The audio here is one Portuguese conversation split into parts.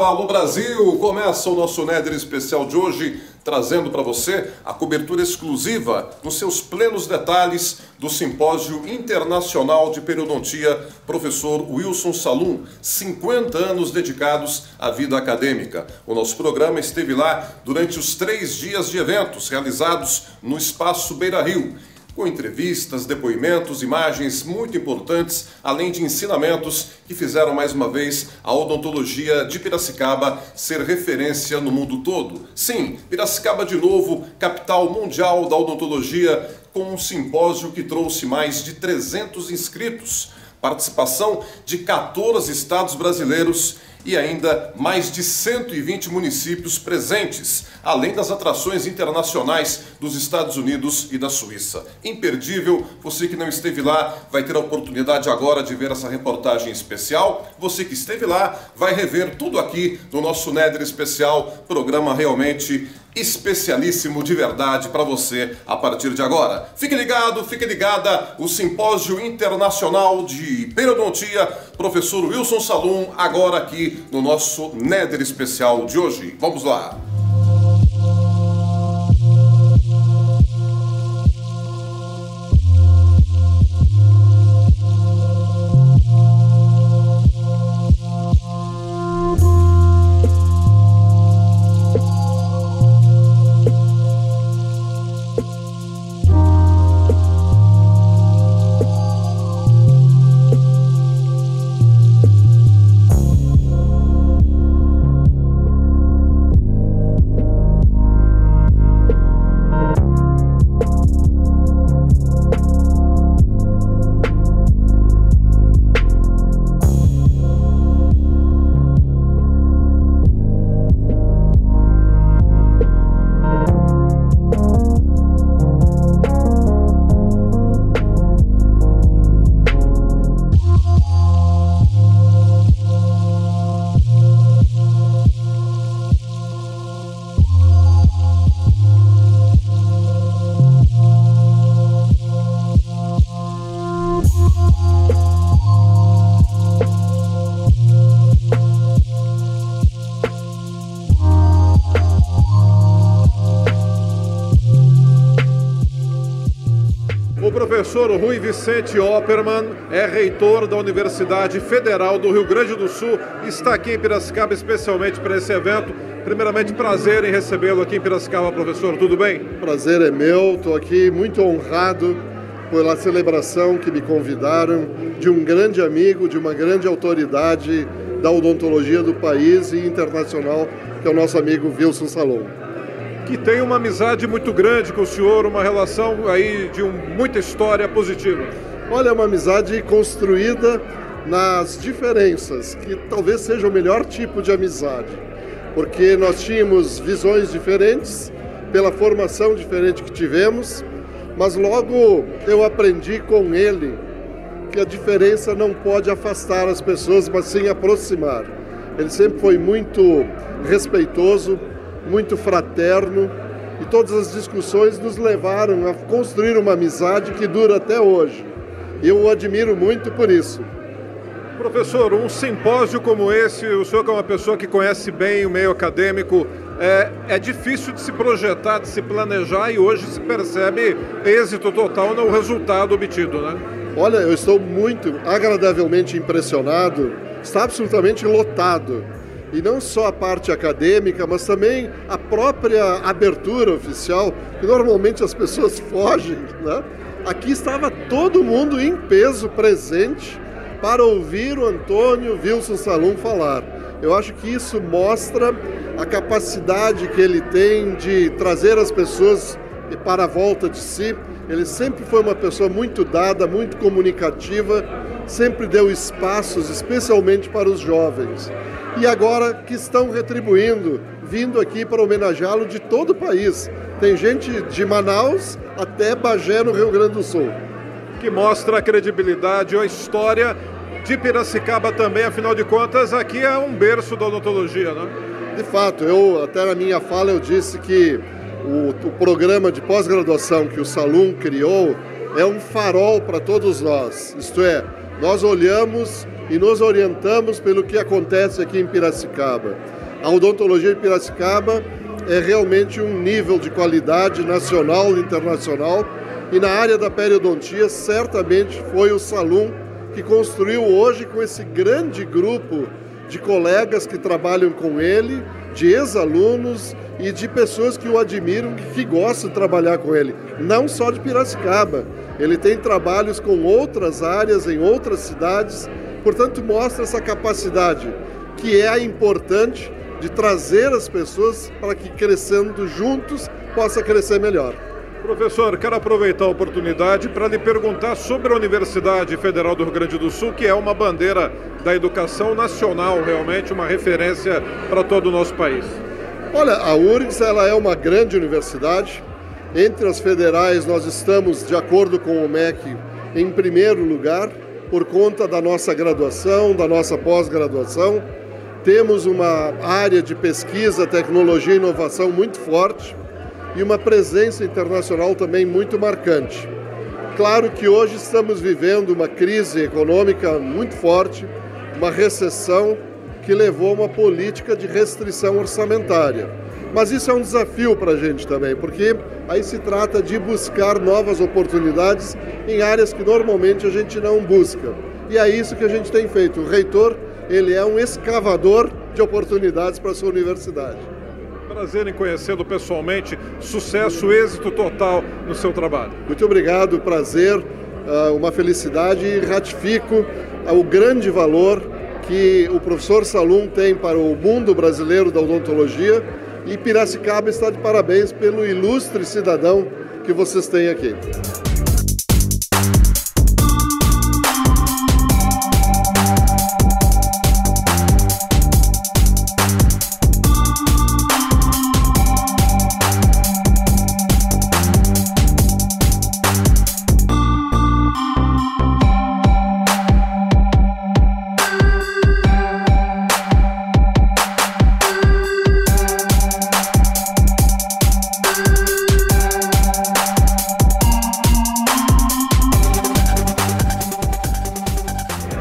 Alô Brasil! Começa o nosso Néder especial de hoje, trazendo para você a cobertura exclusiva, nos seus plenos detalhes, do Simpósio Internacional de Periodontia Professor Wilson Salum, 50 anos dedicados à vida acadêmica. O nosso programa esteve lá durante os 3 dias de eventos realizados no Espaço Beira Rio, com entrevistas, depoimentos, imagens muito importantes, além de ensinamentos que fizeram mais uma vez a odontologia de Piracicaba ser referência no mundo todo. Sim, Piracicaba de novo, capital mundial da odontologia, com um simpósio que trouxe mais de 300 inscritos, participação de 14 estados brasileiros e ainda mais de 120 municípios presentes, além das atrações internacionais dos Estados Unidos e da Suíça. Imperdível, você que não esteve lá vai ter a oportunidade agora de ver essa reportagem especial. Você que esteve lá vai rever tudo aqui no nosso Néder especial, programa realmente especialíssimo de verdade para você a partir de agora. Fique ligado, fique ligada, o Simpósio Internacional de Periodontia Professor Wilson Salum, agora aqui no nosso Néder especial de hoje. Vamos lá! O professor Rui Vicente Oppermann é reitor da Universidade Federal do Rio Grande do Sul, está aqui em Piracicaba especialmente para esse evento. Primeiramente, prazer em recebê-lo aqui em Piracicaba, professor, tudo bem? Prazer é meu, estou aqui muito honrado pela celebração que me convidaram de um grande amigo, de uma grande autoridade da odontologia do país e internacional, que é o nosso amigo Wilson Salum. Que tem uma amizade muito grande com o senhor, uma relação aí de muita história positiva. Olha, é uma amizade construída nas diferenças, que talvez seja o melhor tipo de amizade, porque nós tínhamos visões diferentes, pela formação diferente que tivemos, mas logo eu aprendi com ele que a diferença não pode afastar as pessoas, mas sim aproximar. Ele sempre foi muito respeitoso, muito fraterno, e todas as discussões nos levaram a construir uma amizade que dura até hoje. Eu o admiro muito por isso. Professor, um simpósio como esse, o senhor que é uma pessoa que conhece bem o meio acadêmico, é difícil de se projetar, de se planejar, e hoje se percebe êxito total no resultado obtido, né? Olha, eu estou muito agradavelmente impressionado, está absolutamente lotado. E não só a parte acadêmica, mas também a própria abertura oficial, que normalmente as pessoas fogem, né? Aqui estava todo mundo em peso presente para ouvir o Antônio Wilson Salum falar. Eu acho que isso mostra a capacidade que ele tem de trazer as pessoas para a volta de si. Ele sempre foi uma pessoa muito dada, muito comunicativa, sempre deu espaços, especialmente para os jovens. E agora que estão retribuindo, vindo aqui para homenageá-lo de todo o país. Tem gente de Manaus até Bagé, no Rio Grande do Sul. Que mostra a credibilidade, a história de Piracicaba também, afinal de contas, aqui é um berço da odontologia, né? De fato, até na minha fala eu disse que o programa de pós-graduação que o Salum criou é um farol para todos nós. Isto é, nós olhamos e nos orientamos pelo que acontece aqui em Piracicaba. A odontologia de Piracicaba é realmente um nível de qualidade nacional e internacional, e na área da periodontia certamente foi o Salum que construiu hoje, com esse grande grupo de colegas que trabalham com ele, de ex-alunos e de pessoas que o admiram, que gostam de trabalhar com ele, não só de Piracicaba. Ele tem trabalhos com outras áreas em outras cidades, portanto mostra essa capacidade que é a importante de trazer as pessoas para que, crescendo juntos, possa crescer melhor. Professor, quero aproveitar a oportunidade para lhe perguntar sobre a Universidade Federal do Rio Grande do Sul, que é uma bandeira da educação nacional, realmente uma referência para todo o nosso país. Olha, a URGS ela é uma grande universidade. Entre as federais, nós estamos, de acordo com o MEC, em primeiro lugar, por conta da nossa graduação, da nossa pós-graduação. Temos uma área de pesquisa, tecnologia e inovação muito forte e uma presença internacional também muito marcante. Claro que hoje estamos vivendo uma crise econômica muito forte, uma recessão que levou a uma política de restrição orçamentária. Mas isso é um desafio para a gente também, porque aí se trata de buscar novas oportunidades em áreas que normalmente a gente não busca. E é isso que a gente tem feito. O reitor, ele é um escavador de oportunidades para a sua universidade. Prazer em conhecê-lo pessoalmente. Sucesso, êxito total no seu trabalho. Muito obrigado, prazer, uma felicidade, e ratifico o grande valor que o professor Salum tem para o mundo brasileiro da odontologia, e Piracicaba está de parabéns pelo ilustre cidadão que vocês têm aqui.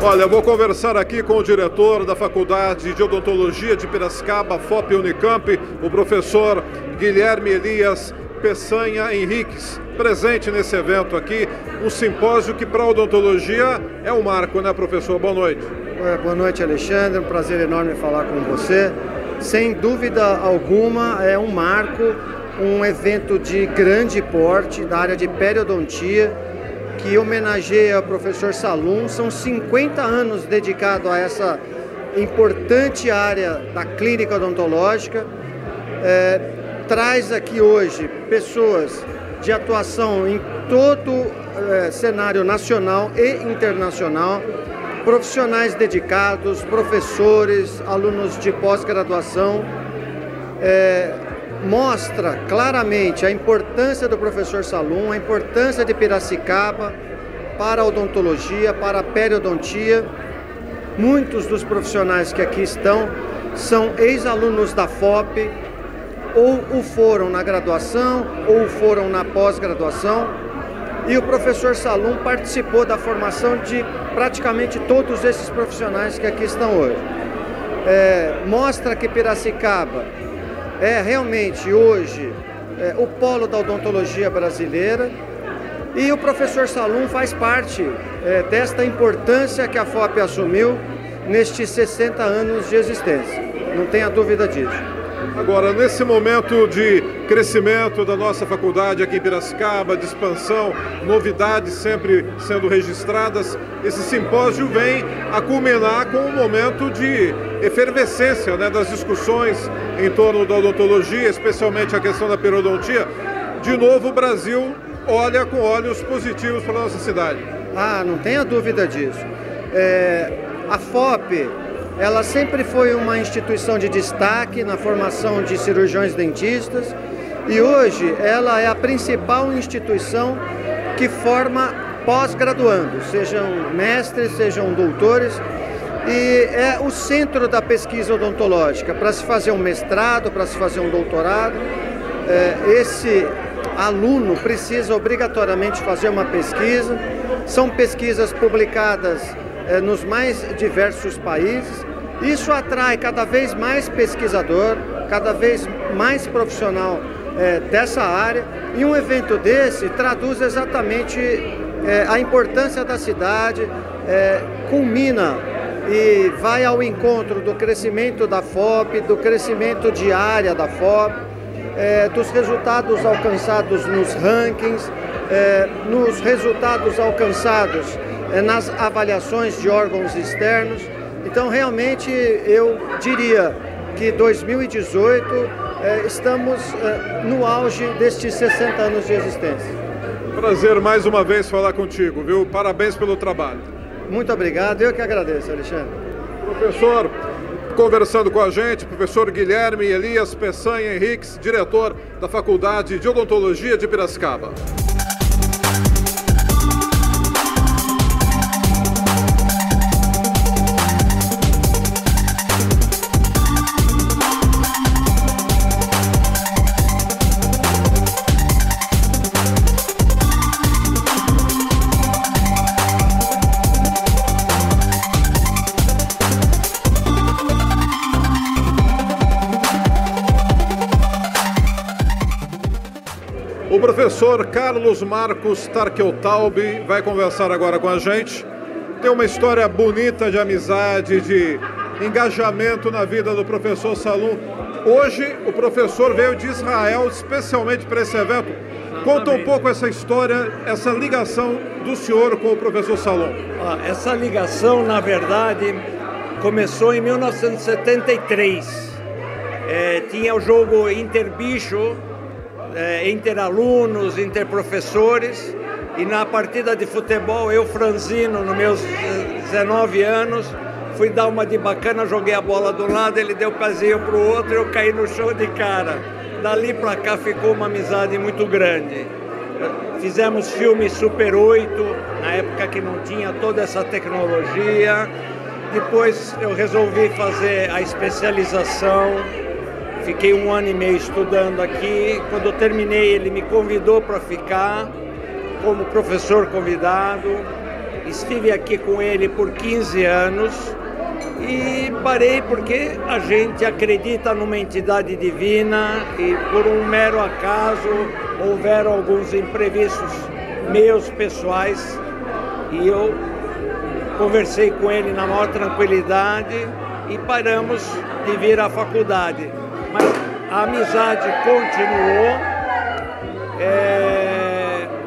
Olha, eu vou conversar aqui com o diretor da Faculdade de Odontologia de Piracicaba, FOP Unicamp, o professor Guilherme Elias Peçanha Henriques, presente nesse evento aqui, um simpósio que para a odontologia é um marco, né, professor? Boa noite. Boa noite, Alexandre, um prazer enorme falar com você. Sem dúvida alguma, é um marco, um evento de grande porte da área de periodontia, que homenageia o professor Salum. São 50 anos dedicado a essa importante área da clínica odontológica. Traz aqui hoje pessoas de atuação em todo cenário nacional e internacional, profissionais dedicados, professores, alunos de pós-graduação. Mostra claramente a importância do professor Salum, a importância de Piracicaba para a odontologia, para a periodontia. Muitos dos profissionais que aqui estão são ex-alunos da FOP, ou o foram na graduação, ou foram na pós-graduação, e o professor Salum participou da formação de praticamente todos esses profissionais que aqui estão hoje. Mostra que Piracicaba é realmente hoje o polo da odontologia brasileira, e o professor Salum faz parte desta importância que a FOP assumiu nestes 60 anos de existência, não tenha dúvida disso. Agora, nesse momento de crescimento da nossa faculdade aqui em Piracicaba, de expansão, novidades sempre sendo registradas, esse simpósio vem a culminar com um momento de efervescência, né, das discussões em torno da odontologia, especialmente a questão da periodontia. De novo, o Brasil olha com olhos positivos para a nossa cidade. Não tenha dúvida disso. A FOP, ela sempre foi uma instituição de destaque na formação de cirurgiões dentistas, e hoje ela é a principal instituição que forma pós-graduandos, sejam mestres, sejam doutores, e é o centro da pesquisa odontológica. Para se fazer um mestrado, para se fazer um doutorado, esse aluno precisa obrigatoriamente fazer uma pesquisa. São pesquisas publicadas nos mais diversos países, Isso atrai cada vez mais pesquisador, cada vez mais profissional dessa área, e um evento desse traduz exatamente a importância da cidade, culmina e vai ao encontro do crescimento da FOP, do crescimento de área da FOP, dos resultados alcançados nos rankings, nos resultados alcançados nas avaliações de órgãos externos. Então, realmente, eu diria que 2018 estamos no auge destes 60 anos de existência. Prazer mais uma vez falar contigo, viu? Parabéns pelo trabalho. Muito obrigado, eu que agradeço, Alexandre. Professor, conversando com a gente, professor Guilherme Elias Peçanha Henriques, diretor da Faculdade de Odontologia de Piracicaba. O professor Carlos Marcos Tarkeltaub vai conversar agora com a gente. Tem uma história bonita de amizade, de engajamento na vida do professor Salum. Hoje o professor veio de Israel especialmente para esse evento. Conta um pouco essa história, essa ligação do senhor com o professor Salum. Essa ligação, na verdade, começou em 1973. Tinha o jogo Interbicho, interalunos, interprofessores, e na partida de futebol, eu, franzino, nos meus 19 anos, fui dar uma de bacana, joguei a bola de um lado, ele deu pezinho para o outro, eu caí no chão de cara. Dali para cá ficou uma amizade muito grande. Fizemos filme Super 8, na época que não tinha toda essa tecnologia. Depois eu resolvi fazer a especialização. Fiquei 1 ano e meio estudando aqui. Quando eu terminei, ele me convidou para ficar como professor convidado. Estive aqui com ele por 15 anos e parei porque a gente acredita numa entidade divina e por um mero acaso houveram alguns imprevistos meus pessoais e eu conversei com ele na maior tranquilidade e paramos de vir à faculdade. Mas a amizade continuou,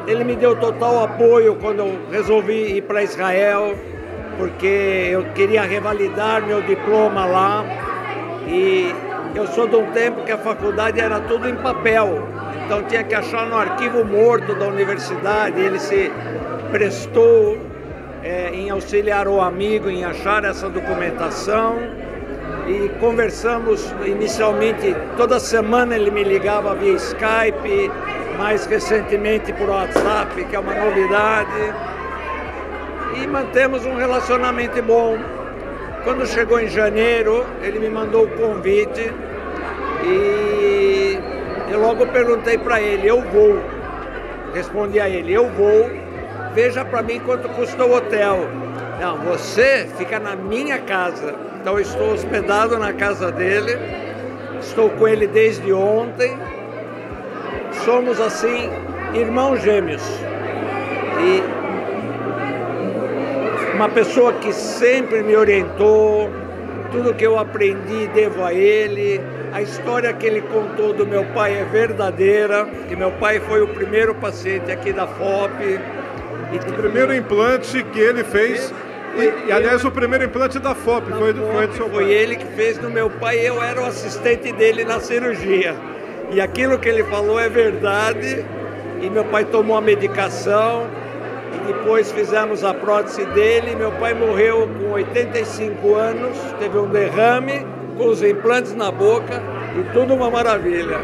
ele me deu total apoio quando eu resolvi ir para Israel, porque eu queria revalidar meu diploma lá, e eu sou de um tempo que a faculdade era tudo em papel, então tinha que achar no arquivo morto da universidade. Ele se prestou em auxiliar o amigo em achar essa documentação. E conversamos inicialmente, toda semana ele me ligava via Skype, mais recentemente por WhatsApp, que é uma novidade. E mantemos um relacionamento bom. Quando chegou em janeiro, ele me mandou o convite e eu logo perguntei para ele, eu vou. Respondi a ele, eu vou, veja para mim quanto custa o hotel. Não, você fica na minha casa. Então eu estou hospedado na casa dele, estou com ele desde ontem, somos assim irmãos gêmeos. E uma pessoa que sempre me orientou, tudo que eu aprendi devo a ele. A história que ele contou do meu pai é verdadeira, que meu pai foi o primeiro paciente aqui da FOP. O primeiro implante que ele fez... E aliás, o primeiro implante da FOP foi do seu pai. Foi ele que fez no meu pai, eu era o assistente dele na cirurgia. E aquilo que ele falou é verdade, e meu pai tomou a medicação, e depois fizemos a prótese dele. Meu pai morreu com 85 anos, teve um derrame, com os implantes na boca, e tudo uma maravilha.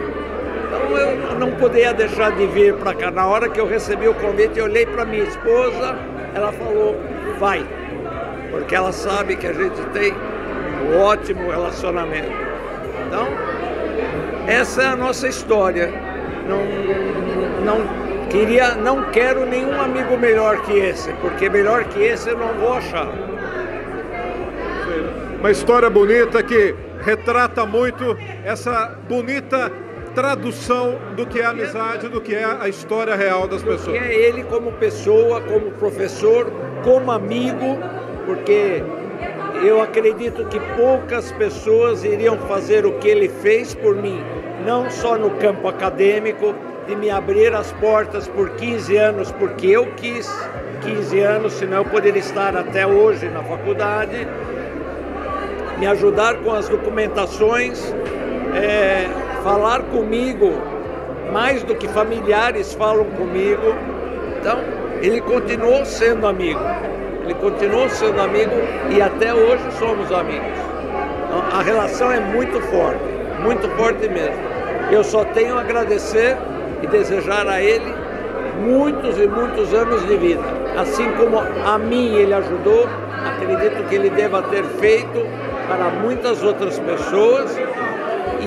Então eu não podia deixar de vir para cá. Na hora que eu recebi o convite, eu olhei para minha esposa, ela falou, vai. Porque ela sabe que a gente tem um ótimo relacionamento. Então, essa é a nossa história. Não quero nenhum amigo melhor que esse, porque melhor que esse eu não vou achar. Uma história bonita que retrata muito essa bonita tradução do que é a amizade, do que é a história real das pessoas. Que é ele como pessoa, como professor, como amigo, porque eu acredito que poucas pessoas iriam fazer o que ele fez por mim, não só no campo acadêmico, de me abrir as portas por 15 anos, porque eu quis 15 anos, senão eu poderia estar até hoje na faculdade, me ajudar com as documentações, falar comigo mais do que familiares falam comigo. Então, ele continuou sendo amigo. Ele continuou sendo amigo e até hoje somos amigos. Então, a relação é muito forte mesmo. Eu só tenho a agradecer e desejar a ele muitos e muitos anos de vida. Assim como a mim ele ajudou, acredito que ele deva ter feito para muitas outras pessoas.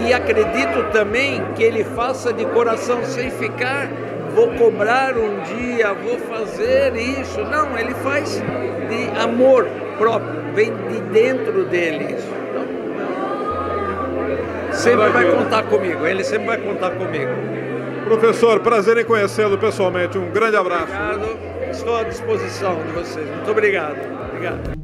E acredito também que ele faça de coração, sem ficar, vou cobrar um dia, vou fazer isso. Não, ele faz de amor próprio, vem de dentro dele isso. Então, sempre vai contar comigo, ele sempre vai contar comigo. Professor, prazer em conhecê-lo pessoalmente. Um grande abraço. Obrigado, estou à disposição de vocês. Muito obrigado. Obrigado.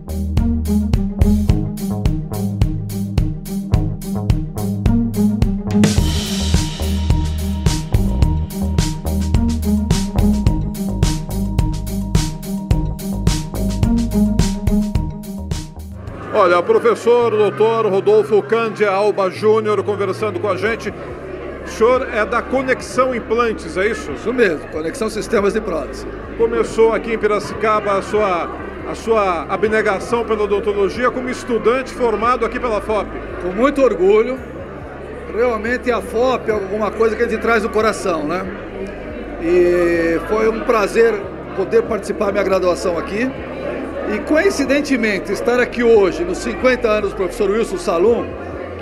Olha, o professor Dr. Rodolfo Candia Alba Júnior conversando com a gente. O senhor é da Conexão Implantes, é isso? Isso mesmo, Conexão Sistemas de Prótese. Começou aqui em Piracicaba a sua abnegação pela odontologia como estudante formado aqui pela FOP. Com muito orgulho. Realmente a FOP é alguma coisa que a gente traz no coração, né? E foi um prazer poder participar da minha graduação aqui. E coincidentemente estar aqui hoje, nos 50 anos do professor Wilson Salum,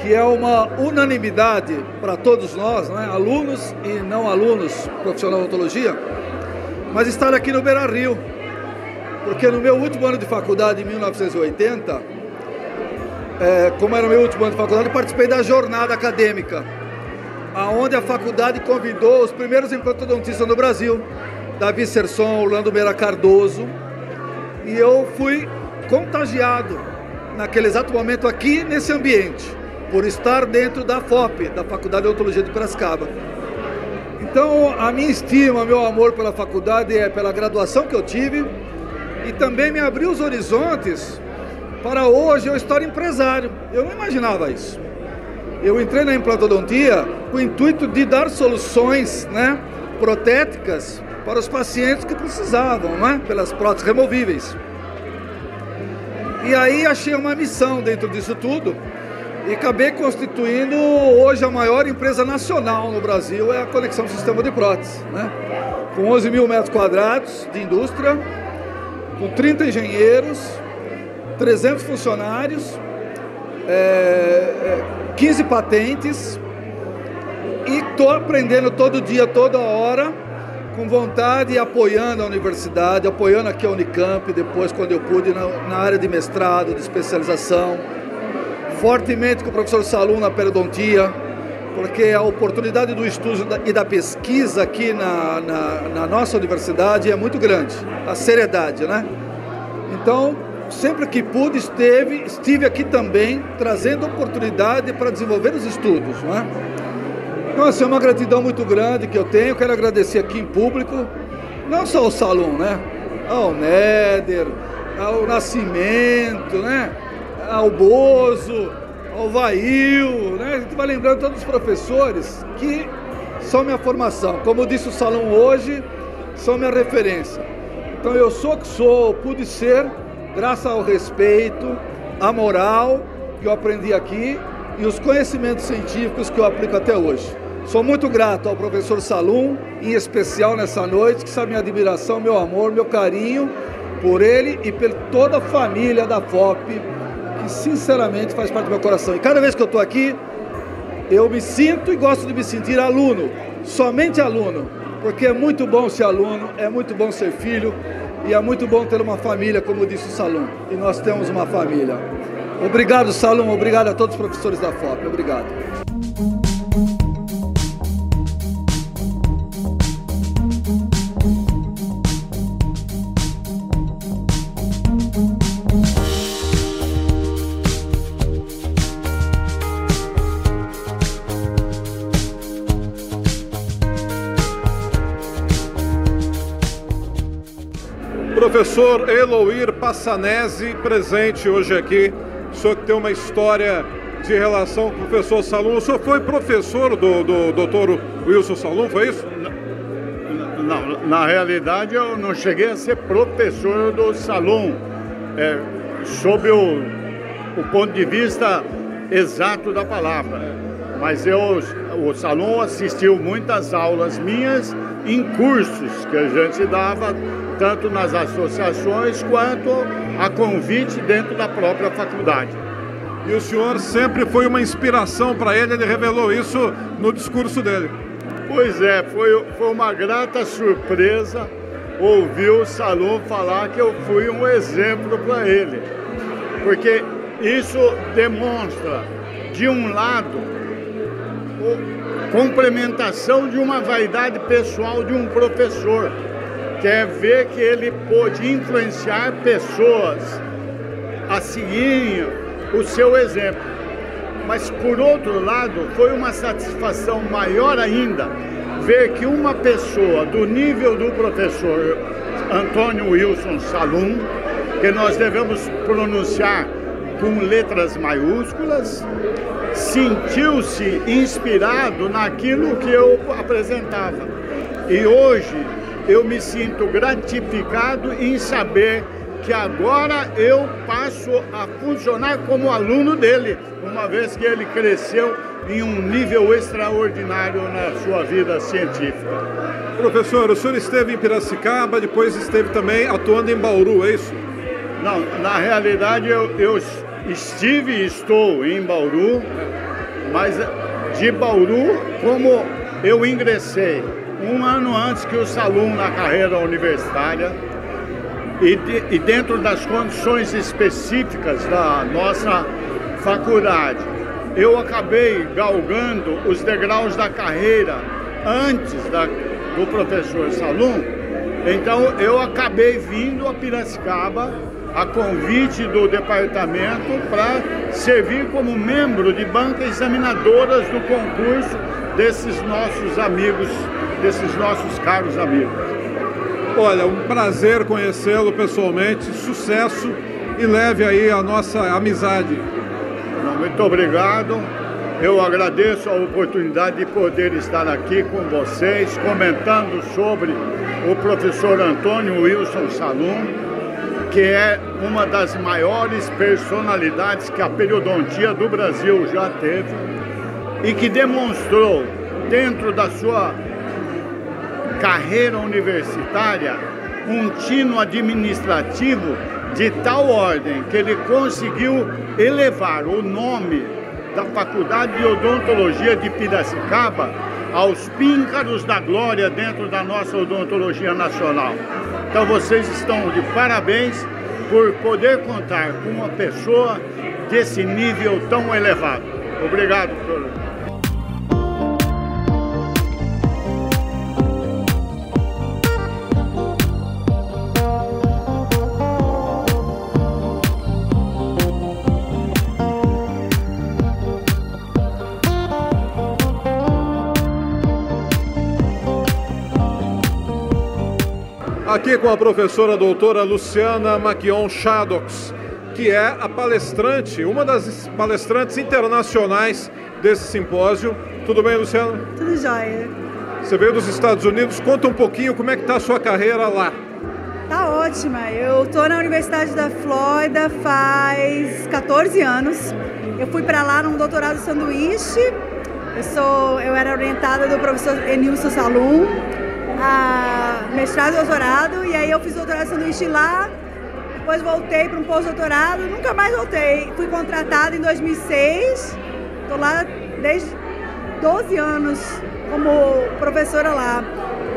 que é uma unanimidade para todos nós, né? Alunos e não alunos profissionais de odontologia, mas estar aqui no Beira-Rio, porque no meu último ano de faculdade, em 1980, como era o meu último ano de faculdade, eu participei da jornada acadêmica, onde a faculdade convidou os primeiros implantodontistas no Brasil, Davi Serson, Orlando Meira Cardoso, e eu fui contagiado naquele exato momento aqui nesse ambiente, por estar dentro da FOP, da Faculdade de Odontologia de Piracicaba. Então, a minha estima, meu amor pela faculdade é pela graduação que eu tive e também me abriu os horizontes para hoje eu estar empresário. Eu não imaginava isso. Eu entrei na implantodontia com o intuito de dar soluções, né, protéticas para os pacientes que precisavam, né, pelas próteses removíveis. E aí achei uma missão dentro disso tudo e acabei constituindo hoje a maior empresa nacional no Brasil, é a Conexão Sistema de Prótese, né? Com 11 mil metros quadrados de indústria, com 30 engenheiros, 300 funcionários, 15 patentes, e estou aprendendo todo dia, toda hora, com vontade e apoiando a universidade, apoiando aqui a Unicamp, depois quando eu pude na área de mestrado, de especialização, fortemente com o professor Salum na periodontia, porque a oportunidade do estudo e da pesquisa aqui na nossa universidade é muito grande, a seriedade, né? Então, sempre que pude, estive aqui também, trazendo oportunidade para desenvolver os estudos, né? Então, assim, é uma gratidão muito grande que eu tenho. Quero agradecer aqui em público, não só ao Salum, né? Ao Néder, ao Nascimento, né? Ao Bozo, ao Vail, né? A gente vai lembrando todos os professores que são minha formação. Como disse o Salum hoje, são minha referência. Então, eu sou o que sou, pude ser, graças ao respeito, à moral que eu aprendi aqui e os conhecimentos científicos que eu aplico até hoje. Sou muito grato ao professor Salum, em especial nessa noite, que sabe minha admiração, meu amor, meu carinho por ele e por toda a família da FOP, que sinceramente faz parte do meu coração. E cada vez que eu estou aqui, eu me sinto e gosto de me sentir aluno, somente aluno, porque é muito bom ser aluno, é muito bom ser filho e é muito bom ter uma família, como disse o Salum, e nós temos uma família. Obrigado, Salum. Obrigado a todos os professores da FOP. Obrigado. Professor Eloir Passanese, presente hoje aqui. O senhor que tem uma história de relação com o professor Salum. O senhor foi professor do doutor Wilson Salum, foi isso? Não, na realidade eu não cheguei a ser professor do Salum, sob o ponto de vista exato da palavra. Mas o Salum assistiu muitas aulas minhas em cursos que a gente dava, tanto nas associações quanto a convite dentro da própria faculdade. E o senhor sempre foi uma inspiração para ele revelou isso no discurso dele. Pois é, foi uma grata surpresa ouvir o Salum falar que eu fui um exemplo para ele. Porque isso demonstra, de um lado, complementação de uma vaidade pessoal de um professor, que é ver que ele pôde influenciar pessoas a seguirem o seu exemplo. Mas, por outro lado, foi uma satisfação maior ainda ver que uma pessoa do nível do professor Antônio Wilson Salum, que nós devemos pronunciar com letras maiúsculas, sentiu-se inspirado naquilo que eu apresentava. E hoje eu me sinto gratificado em saber que agora eu passo a funcionar como aluno dele, uma vez que ele cresceu em um nível extraordinário na sua vida científica. Professor, o senhor esteve em Piracicaba, depois esteve também atuando em Bauru, é isso? Não, na realidade eu estive e estou em Bauru, mas de Bauru, como eu ingressei um ano antes que o Salum na carreira universitária, e dentro das condições específicas da nossa faculdade, eu acabei galgando os degraus da carreira antes do professor Salum. Então eu acabei vindo a Piracicaba a convite do departamento para servir como membro de banca examinadoras do concurso desses nossos amigos, desses nossos caros amigos. Olha, um prazer conhecê-lo pessoalmente, sucesso e leve aí a nossa amizade. Muito obrigado, eu agradeço a oportunidade de poder estar aqui com vocês, comentando sobre o professor Antônio Wilson Salum, que é uma das maiores personalidades que a periodontia do Brasil já teve e que demonstrou, dentro da sua carreira universitária, um tino administrativo de tal ordem que ele conseguiu elevar o nome da Faculdade de Odontologia de Piracicaba aos píncaros da glória dentro da nossa odontologia nacional. Então vocês estão de parabéns por poder contar com uma pessoa desse nível tão elevado. Obrigado, doutor. Aqui com a professora doutora Luciana Maquion Shadox, que é a palestrante, uma das palestrantes internacionais desse simpósio. Tudo bem, Luciana? Tudo jóia. Você veio dos Estados Unidos, conta um pouquinho como é que está a sua carreira lá. Tá ótima, eu tô na Universidade da Flórida faz 14 anos. Eu fui para lá num doutorado sanduíche, eu era orientada do professor Enilson Salum, mestrado e doutorado, e aí eu fiz doutorado de sanduíche lá, depois voltei para um pós-doutorado, nunca mais voltei. Fui contratada em 2006, estou lá desde 12 anos como professora lá.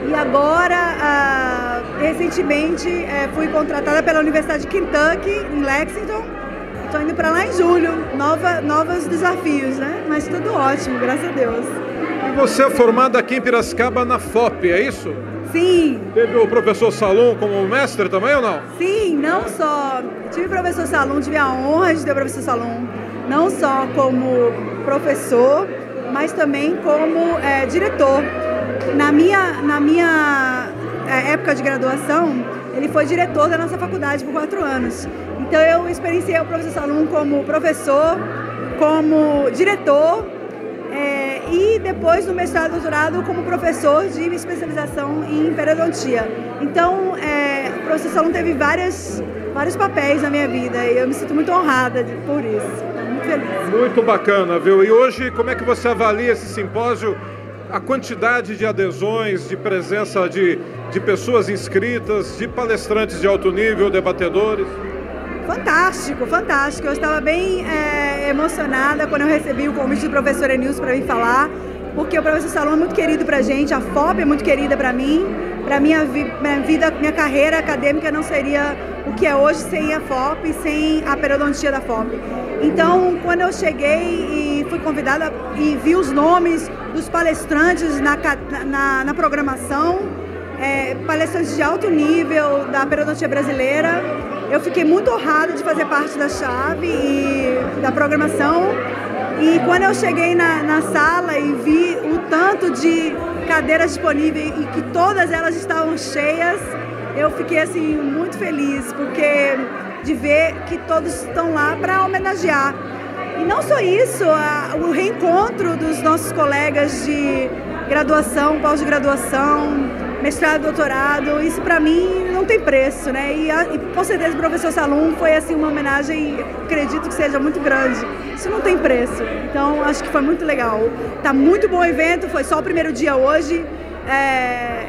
E agora, recentemente, fui contratada pela Universidade de Kentucky, em Lexington, Estou indo para lá em julho, novos desafios, né? Mas tudo ótimo, graças a Deus. E você é formada aqui em Piracicaba na FOP, é isso? Sim. Teve o professor Salum como mestre também ou não? Sim, não só. Tive o professor Salum, tive a honra de ter o professor Salum, não só como professor, mas também como diretor. Na minha época de graduação, ele foi diretor da nossa faculdade por 4 anos. Então eu experienciei o professor Salum como professor, como diretor, e depois no mestrado e doutorado como professor de especialização em periodontia. Então o professor Salum teve vários papéis na minha vida e eu me sinto muito honrada por isso. Muito feliz. Muito bacana, viu? E hoje, como é que você avalia esse simpósio? A quantidade de adesões, de presença de pessoas inscritas, de palestrantes de alto nível, debatedores? Fantástico, fantástico. Eu estava bem emocionada quando eu recebi o convite do professor Enilson para vir falar, porque o professor Salum é muito querido para a gente, a FOP é muito querida para mim, para minha vida, minha carreira acadêmica não seria o que é hoje sem a FOP, sem a periodontia da FOP. Então, quando eu cheguei e fui convidada e vi os nomes dos palestrantes na programação, palestrantes de alto nível da periodontia brasileira, eu fiquei muito honrada de fazer parte da chave e da programação. E quando eu cheguei na sala e vi o tanto de cadeiras disponíveis e que todas elas estavam cheias, eu fiquei assim muito feliz, porque de ver que todos estão lá para homenagear. E não só isso, o reencontro dos nossos colegas de graduação, pós-graduação, mestrado, doutorado, isso para mim não tem preço, né? E com certeza o professor Salum foi assim uma homenagem, acredito que seja muito grande. Isso não tem preço. Então acho que foi muito legal. Tá muito bom o evento, foi só o primeiro dia hoje.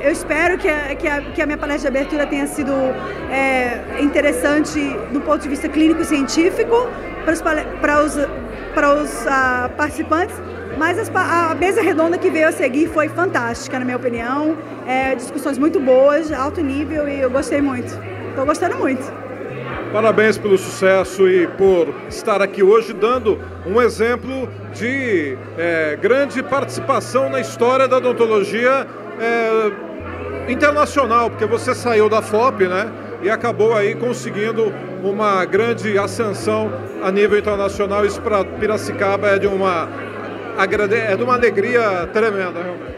Eu espero que a minha palestra de abertura tenha sido interessante do ponto de vista clínico e científico para os participantes. Mas a mesa redonda que veio a seguir foi fantástica, na minha opinião. Discussões muito boas, alto nível, e eu gostei muito. Estou gostando muito. Parabéns pelo sucesso e por estar aqui hoje dando um exemplo de grande participação na história da odontologia internacional, porque você saiu da FOP, né? E acabou aí conseguindo uma grande ascensão a nível internacional. Isso para Piracicaba é de uma alegria tremenda, realmente.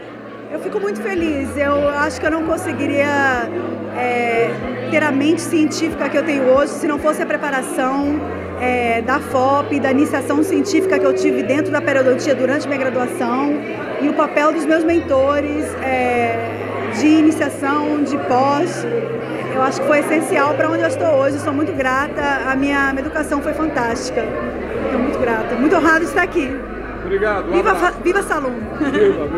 Eu fico muito feliz. Eu acho que eu não conseguiria ter a mente científica que eu tenho hoje se não fosse a preparação da FOP, da iniciação científica que eu tive dentro da periodontia durante minha graduação e o papel dos meus mentores de iniciação, de pós. Eu acho que foi essencial para onde eu estou hoje. Eu sou muito grata. A minha educação foi fantástica. Estou muito grata. Muito honrada de estar aqui. Obrigado. Viva Salum. Viva.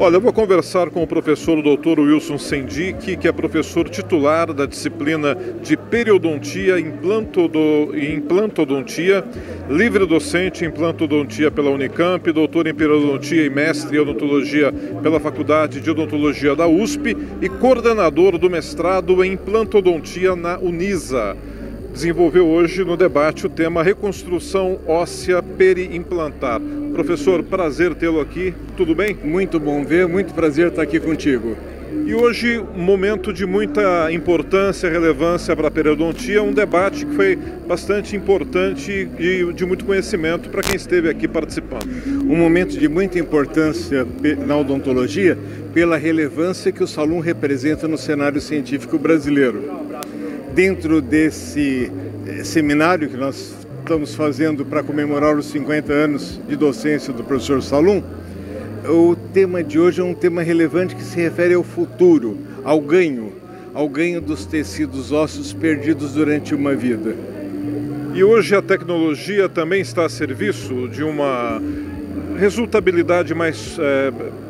Olha, eu vou conversar com o professor Dr. Wilson Sendic, que é professor titular da disciplina de periodontia e implantodontia, livre docente em implantodontia pela Unicamp, doutor em periodontia e mestre em odontologia pela Faculdade de Odontologia da USP e coordenador do mestrado em implantodontia na Unisa. Desenvolveu hoje no debate o tema reconstrução óssea periimplantar. Professor, prazer tê-lo aqui, tudo bem? Muito bom ver, muito prazer estar aqui contigo. E hoje, um momento de muita importância e relevância para a periodontia, um debate que foi bastante importante e de muito conhecimento para quem esteve aqui participando. Um momento de muita importância na odontologia pela relevância que o Salum representa no cenário científico brasileiro. Dentro desse seminário que nós estamos fazendo para comemorar os 50 anos de docência do professor Salum, o tema de hoje é um tema relevante que se refere ao futuro, ao ganho dos tecidos ósseos perdidos durante uma vida. E hoje a tecnologia também está a serviço de uma resultabilidade mais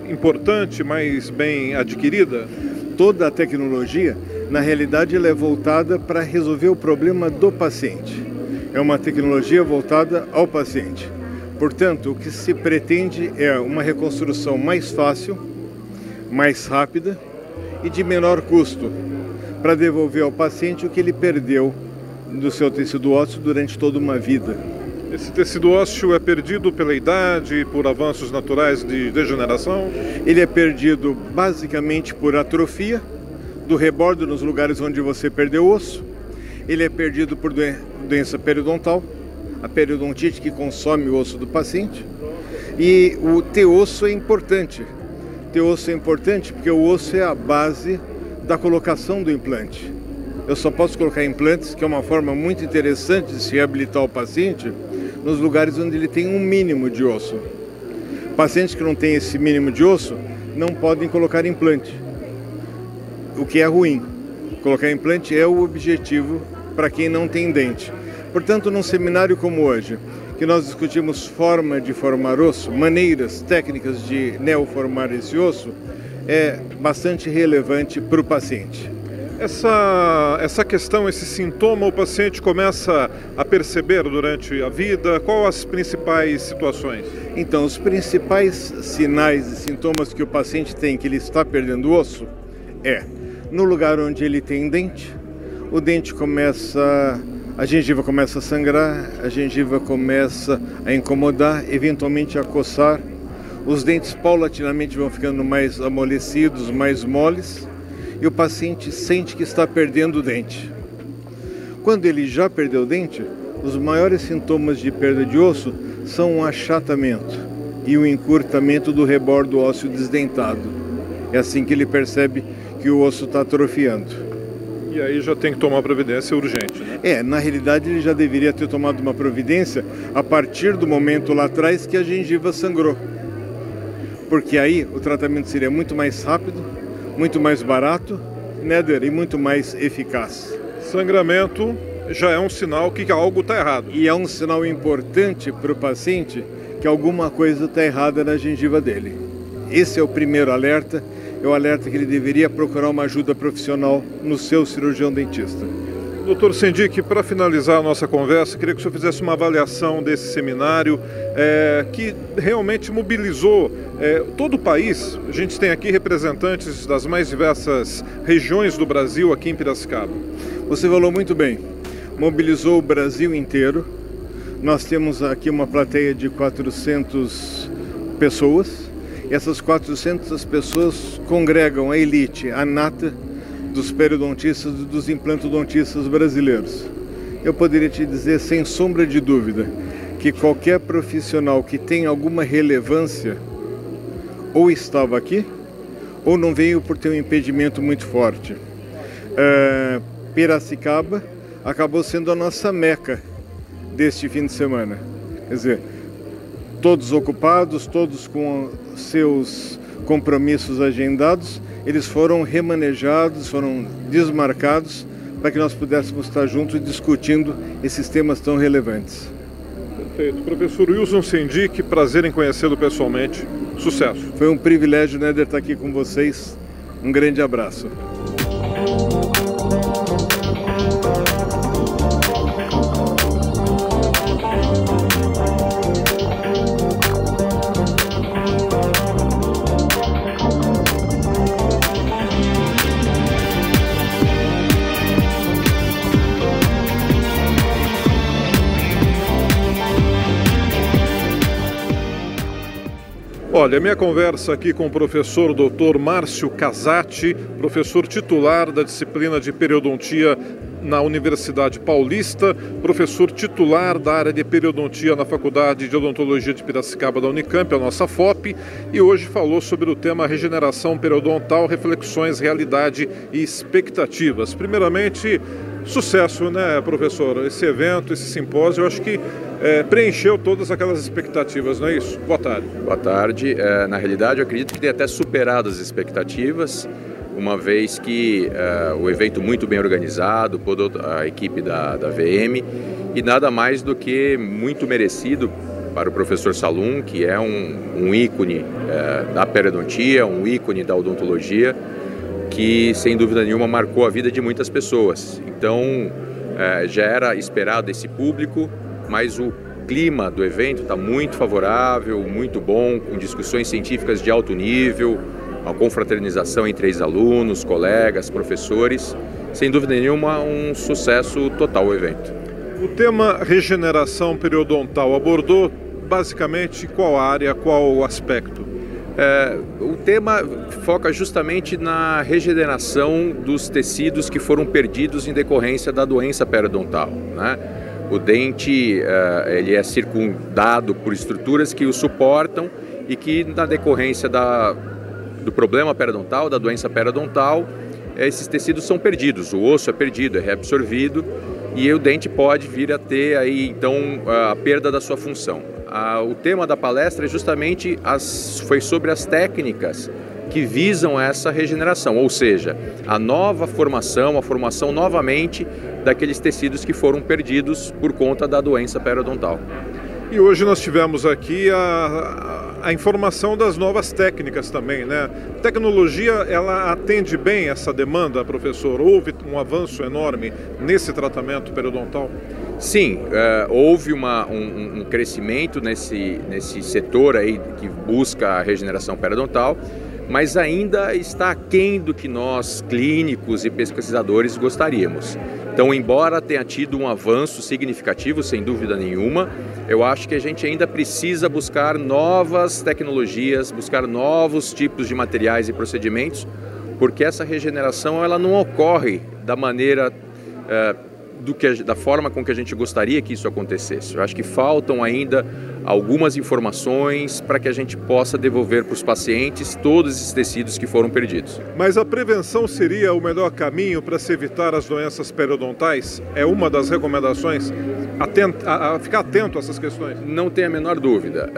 importante, mais bem adquirida? Toda a tecnologia, na realidade, ela é voltada para resolver o problema do paciente. É uma tecnologia voltada ao paciente. Portanto, o que se pretende é uma reconstrução mais fácil, mais rápida e de menor custo, para devolver ao paciente o que ele perdeu do seu tecido ósseo durante toda uma vida. Esse tecido ósseo é perdido pela idade, por avanços naturais de degeneração? Ele é perdido basicamente por atrofia do rebordo nos lugares onde você perdeu o osso. Ele é perdido por doença periodontal, a periodontite que consome o osso do paciente. E o T-osso é importante. T-osso é importante porque o osso é a base da colocação do implante. Eu só posso colocar implantes, que é uma forma muito interessante de se reabilitar o paciente, nos lugares onde ele tem um mínimo de osso. Pacientes que não têm esse mínimo de osso não podem colocar implante, o que é ruim. Colocar implante é o objetivo para quem não tem dente. Portanto, num seminário como hoje, que nós discutimos forma de formar osso, maneiras técnicas de neoformar esse osso, é bastante relevante para o paciente. Essa questão, esse sintoma, o paciente começa a perceber durante a vida? Quais as principais situações? Então, os principais sinais e sintomas que o paciente tem que ele está perdendo osso é no lugar onde ele tem dente, o dente a gengiva começa a sangrar, a gengiva começa a incomodar, eventualmente a coçar. Os dentes paulatinamente vão ficando mais amolecidos, mais moles, e o paciente sente que está perdendo o dente. Quando ele já perdeu o dente, os maiores sintomas de perda de osso são o achatamento e o encurtamento do rebordo ósseo desdentado. É assim que ele percebe que o osso está atrofiando. E aí já tem que tomar providência urgente, né? Na realidade ele já deveria ter tomado uma providência a partir do momento lá atrás que a gengiva sangrou. Porque aí o tratamento seria muito mais rápido, muito mais barato, Néder, e muito mais eficaz. Sangramento já é um sinal que algo está errado. E é um sinal importante para o paciente que alguma coisa está errada na gengiva dele. Esse é o primeiro alerta. É o alerta que ele deveria procurar uma ajuda profissional no seu cirurgião dentista. Doutor Sendic, para finalizar a nossa conversa, queria que o senhor fizesse uma avaliação desse seminário que realmente mobilizou todo o país. A gente tem aqui representantes das mais diversas regiões do Brasil aqui em Piracicaba. Você falou muito bem, mobilizou o Brasil inteiro. Nós temos aqui uma plateia de 400 pessoas. Essas 400 pessoas congregam a elite, a nata dos periodontistas e dos implantodontistas brasileiros. Eu poderia te dizer, sem sombra de dúvida, que qualquer profissional que tenha alguma relevância ou estava aqui ou não veio por ter um impedimento muito forte. Piracicaba acabou sendo a nossa meca deste fim de semana. Quer dizer, todos ocupados, todos com seus compromissos agendados, eles foram remanejados, foram desmarcados para que nós pudéssemos estar juntos discutindo esses temas tão relevantes. Perfeito. Professor Wilson Sendic, prazer em conhecê-lo pessoalmente. Sucesso. Foi um privilégio, Néder, estar aqui com vocês. Um grande abraço. Olha, minha conversa aqui com o professor Dr. Márcio Casati, professor titular da disciplina de periodontia na Universidade Paulista, professor titular da área de periodontia na Faculdade de Odontologia de Piracicaba da Unicamp, a nossa FOP, e hoje falou sobre o tema regeneração periodontal, reflexões, realidade e expectativas. Primeiramente, sucesso, né, professor? Esse evento, esse simpósio, eu acho que preencheu todas aquelas expectativas, não é isso? Boa tarde. Boa tarde. Na realidade, eu acredito que tem até superado as expectativas, uma vez que o evento muito bem organizado, toda a equipe da VM, e nada mais do que muito merecido para o professor Salum, que é um ícone da periodontia, um ícone da odontologia, que sem dúvida nenhuma marcou a vida de muitas pessoas. Então já era esperado esse público, mas o clima do evento está muito favorável, muito bom, com discussões científicas de alto nível, uma confraternização entre ex-alunos, colegas, professores. Sem dúvida nenhuma, um sucesso total o evento. O tema regeneração periodontal abordou basicamente qual área, qual aspecto? O tema foca justamente na regeneração dos tecidos que foram perdidos em decorrência da doença periodontal, né? O dente ele é circundado por estruturas que o suportam e que, na decorrência do problema periodontal, da doença periodontal, esses tecidos são perdidos, o osso é perdido, é reabsorvido e o dente pode vir a ter aí então a perda da sua função. O tema da palestra é justamente foi sobre as técnicas que visam essa regeneração, ou seja, a nova formação, a formação novamente daqueles tecidos que foram perdidos por conta da doença periodontal. E hoje nós tivemos aqui a informação das novas técnicas também, né? A tecnologia, ela atende bem essa demanda, professor? Houve um avanço enorme nesse tratamento periodontal? Sim, houve um crescimento nesse setor aí que busca a regeneração periodontal, mas ainda está aquém do que nós, clínicos e pesquisadores, gostaríamos. Então, embora tenha tido um avanço significativo, sem dúvida nenhuma, eu acho que a gente ainda precisa buscar novas tecnologias, buscar novos tipos de materiais e procedimentos, porque essa regeneração ela não ocorre da maneira, da forma com que a gente gostaria que isso acontecesse. Eu acho que faltam ainda algumas informações para que a gente possa devolver para os pacientes todos esses tecidos que foram perdidos. Mas a prevenção seria o melhor caminho para se evitar as doenças periodontais? É uma das recomendações? Ficar atento a essas questões? Não tem a menor dúvida.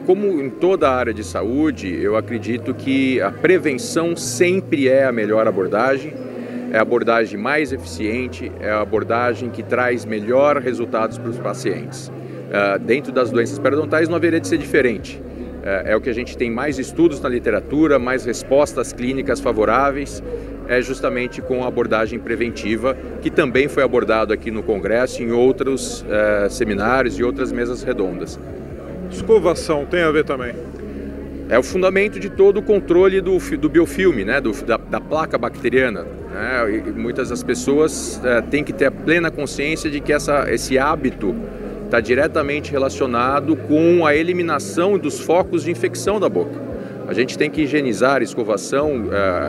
Como em toda a área de saúde, eu acredito que a prevenção sempre é a melhor abordagem. É a abordagem mais eficiente, é a abordagem que traz melhor resultados para os pacientes. Dentro das doenças periodontais não haveria de ser diferente. É o que a gente tem mais estudos na literatura, mais respostas clínicas favoráveis, é justamente com a abordagem preventiva, que também foi abordado aqui no Congresso, em outros seminários e outras mesas redondas. Escovação tem a ver também? É o fundamento de todo o controle do biofilme, né? da placa bacteriana. Né? E muitas das pessoas têm que ter a plena consciência de que esse hábito está diretamente relacionado com a eliminação dos focos de infecção da boca. A gente tem que higienizar a escovação,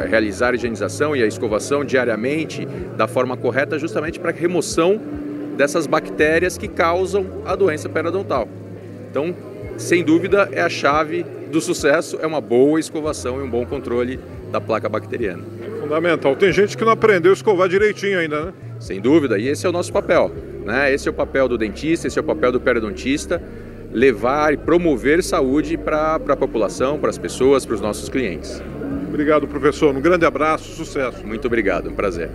realizar a higienização e a escovação diariamente da forma correta, justamente para a remoção dessas bactérias que causam a doença periodontal. Então, sem dúvida, é a chave do sucesso, é uma boa escovação e um bom controle da placa bacteriana. Fundamental. Tem gente que não aprendeu a escovar direitinho ainda, né? Sem dúvida, e esse é o nosso papel, né? Esse é o papel do dentista, esse é o papel do periodontista, levar e promover saúde para a população, para as pessoas, para os nossos clientes. Obrigado, professor. Um grande abraço, sucesso. Muito obrigado, um prazer.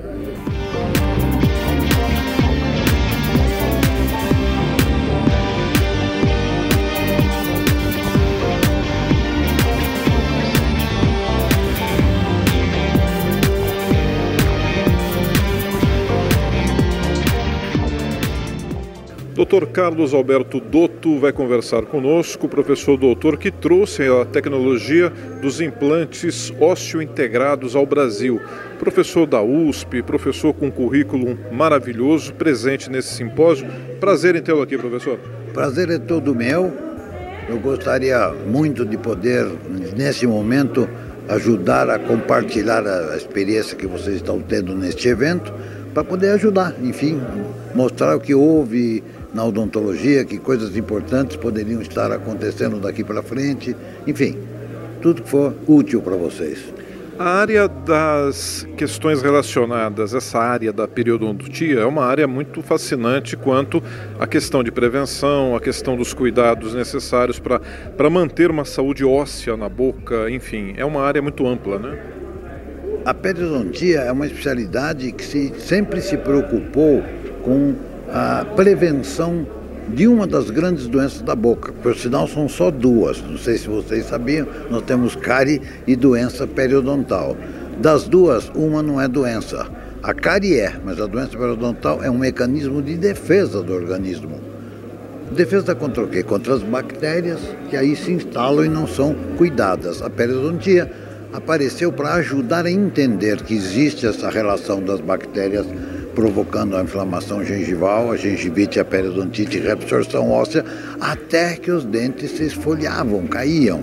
Dr. Carlos Alberto Dotto vai conversar conosco, professor doutor que trouxe a tecnologia dos implantes ósseo-integrados ao Brasil. Professor da USP, professor com currículo maravilhoso, presente nesse simpósio. Prazer em tê-lo aqui, professor. Prazer é todo meu. Eu gostaria muito de poder, nesse momento, ajudar a compartilhar a experiência que vocês estão tendo neste evento, para poder ajudar, enfim, mostrar o que houve na odontologia, que coisas importantes poderiam estar acontecendo daqui para frente, enfim, tudo que for útil para vocês. A área das questões relacionadas, essa área da periodontia, é uma área muito fascinante quanto à questão de prevenção, a questão dos cuidados necessários para manter uma saúde óssea na boca, enfim, é uma área muito ampla, né? A periodontia é uma especialidade que sempre se preocupou com a prevenção de uma das grandes doenças da boca. Por sinal, são só duas. Não sei se vocês sabiam, nós temos cárie e doença periodontal. Das duas, uma não é doença. A cárie é, mas a doença periodontal é um mecanismo de defesa do organismo. Defesa contra o quê? Contra as bactérias que aí se instalam e não são cuidadas. A periodontia apareceu para ajudar a entender que existe essa relação das bactérias provocando a inflamação gengival, a gengivite, a periodontite e reabsorção óssea, até que os dentes se esfoliavam, caíam,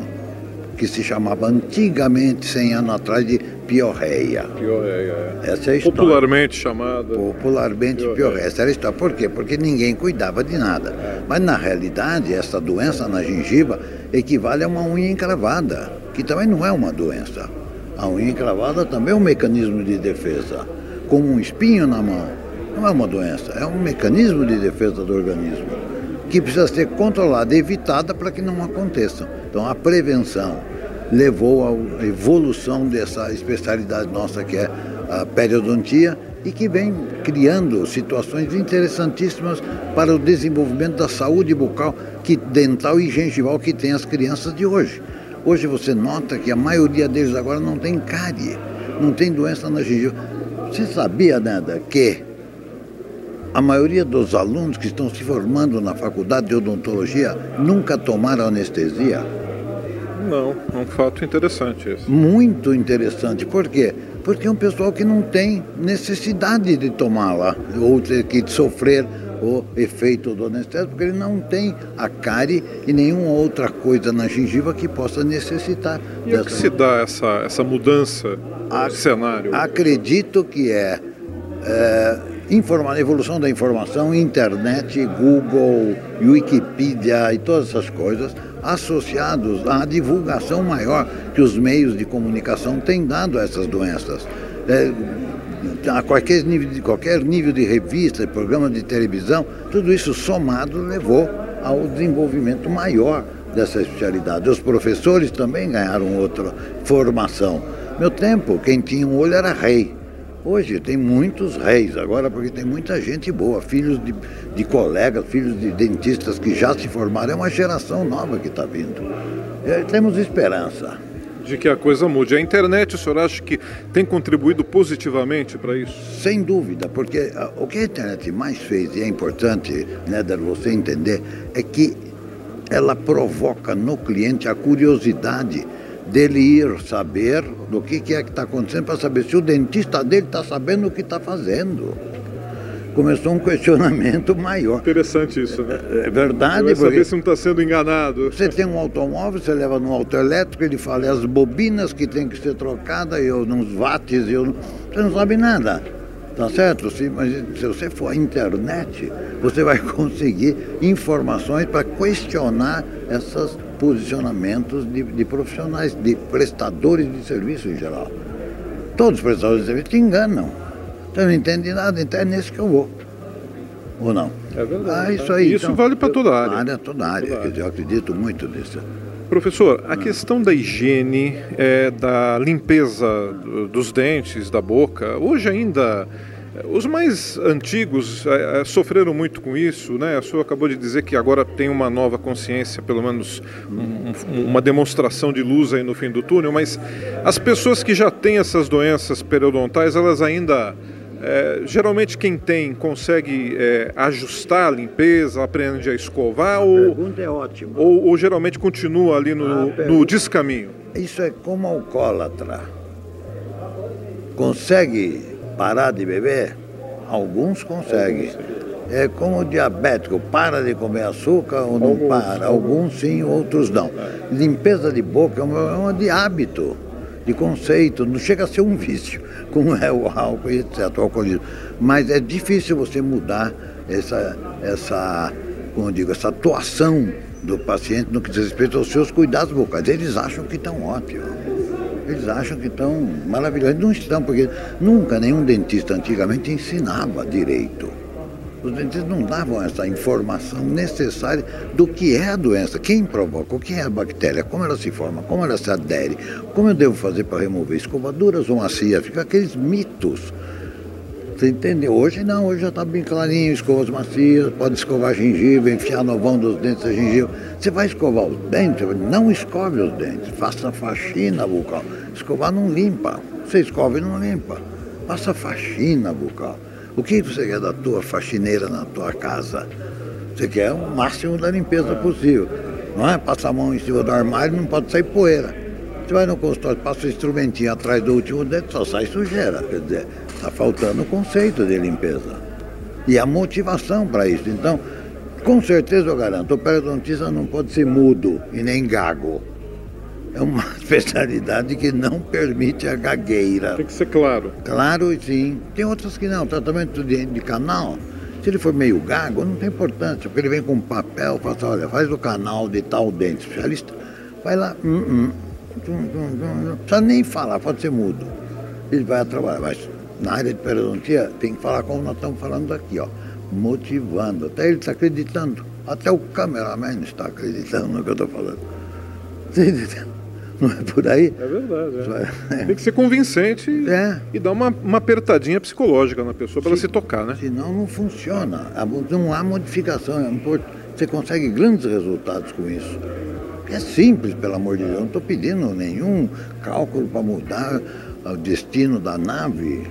que se chamava antigamente, 100 anos atrás, de piorreia. Piorreia, é. Essa é a história. Popularmente chamada. Popularmente piorreia. Essa era a história. Por quê? Porque ninguém cuidava de nada. Mas, na realidade, essa doença na gengiva equivale a uma unha encravada, que também não é uma doença. A unha encravada também é um mecanismo de defesa. Como um espinho na mão, não é uma doença, é um mecanismo de defesa do organismo que precisa ser controlada e evitada para que não aconteça. Então a prevenção levou à evolução dessa especialidade nossa que é a periodontia e que vem criando situações interessantíssimas para o desenvolvimento da saúde bucal, dental e gengival que tem as crianças de hoje. Hoje você nota que a maioria deles agora não tem cárie, não tem doença na gengiva. Você sabia, Neda, que a maioria dos alunos que estão se formando na faculdade de odontologia nunca tomaram anestesia? Não, é um fato interessante isso. Muito interessante. Por quê? Porque é um pessoal que não tem necessidade de tomá-la ou ter que sofrer o efeito do anestésico, porque ele não tem a cárie e nenhuma outra coisa na gengiva que possa necessitar. E o que se dá essa mudança de cenário? Acredito que evolução da informação, internet, Google, Wikipedia e todas essas coisas, associados à divulgação maior que os meios de comunicação têm dado a essas doenças. A qualquer nível de revista, de programa de televisão, tudo isso somado levou ao desenvolvimento maior dessa especialidade. Os professores também ganharam outra formação. Meu tempo, quem tinha um olho era rei. Hoje tem muitos reis agora, porque tem muita gente boa, filhos de colegas, filhos de dentistas que já se formaram. É uma geração nova que está vindo. Temos esperança. De que a coisa mude. A internet, o senhor acha que tem contribuído positivamente para isso? Sem dúvida, porque o que a internet mais fez, e é importante, Néder, você entender, é que ela provoca no cliente a curiosidade dele ir saber do que é que está acontecendo, para saber se o dentista dele está sabendo o que está fazendo. Começou um questionamento maior. Interessante isso, né? É verdade. Vai saber se não está sendo enganado. Você tem um automóvel, você leva no autoelétrico, ele fala as bobinas que tem que ser trocadas, nos watts, você não sabe nada. Tá certo? Mas se você for à internet, você vai conseguir informações para questionar esses posicionamentos de profissionais, de prestadores de serviço em geral. Todos os prestadores de serviço te enganam. Você não entende nada, então é nesse que eu vou. Ou não? É verdade. Isso aí. Isso então, vale para toda a área. Toda a área. Quer dizer, eu acredito muito nisso. Professor, a questão da higiene, da limpeza dos dentes, da boca, hoje ainda os mais antigos sofreram muito com isso, né? O senhor acabou de dizer que agora tem uma nova consciência, pelo menos uma demonstração de luz aí no fim do túnel, mas as pessoas que já têm essas doenças periodontais, elas ainda... geralmente quem tem consegue ajustar a limpeza, aprende a escovar ou pergunta é ótima. Ou geralmente continua ali no descaminho? Isso é como alcoólatra. Consegue parar de beber? Alguns conseguem. É como o diabético, para de comer açúcar ou não para? Alguns sim, outros não. Limpeza de boca é uma de hábito, de conceito, não chega a ser um vício, como é o álcool e etc., o alcoolismo. Mas é difícil você mudar essa atuação do paciente no que diz respeito aos seus cuidados bucais. Eles acham que estão ótimos. Eles acham que estão maravilhosos. Não estão, porque nunca nenhum dentista antigamente ensinava direito. Os dentistas não davam essa informação necessária do que é a doença, quem provoca, o que é a bactéria, como ela se forma, como ela se adere, como eu devo fazer para remover escovaduras ou macias, fica aqueles mitos. Você entendeu? Hoje não, hoje já está bem clarinho, escovas macias, pode escovar gengiva, enfiar no vão dos dentes a gengiva. Você vai escovar os dentes, não escove os dentes, faça faxina bucal. Escovar não limpa, você escova e não limpa, faça faxina bucal. O que você quer da tua faxineira na tua casa? Você quer o máximo da limpeza possível. Não é passar a mão em cima do armário, não pode sair poeira. Você vai no consultório, passa o instrumentinho atrás do último dente, só sai sujeira. Quer dizer, está faltando o conceito de limpeza. E a motivação para isso. Então, com certeza eu garanto, o periodontista não pode ser mudo e nem gago. É uma especialidade que não permite a gagueira. Tem que ser claro. Claro, sim. Tem outras que não. Tratamento de canal, se ele for meio gago, não tem importância, porque ele vem com um papel, fala assim, olha, faz o canal de tal dente especialista, vai lá, não precisa nem falar, pode ser mudo. Ele vai trabalhar, mas na área de periodontia tem que falar como nós estamos falando aqui, ó, motivando. Até ele está acreditando, até o cameraman está acreditando no que eu estou falando. Você entendeu? Não é por aí? É verdade. Tem que ser convincente e dar uma apertadinha psicológica na pessoa para ela se tocar, né? Senão não funciona. Não há modificação. Você consegue grandes resultados com isso. É simples, pelo amor de Deus. Eu não estou pedindo nenhum cálculo para mudar o destino da nave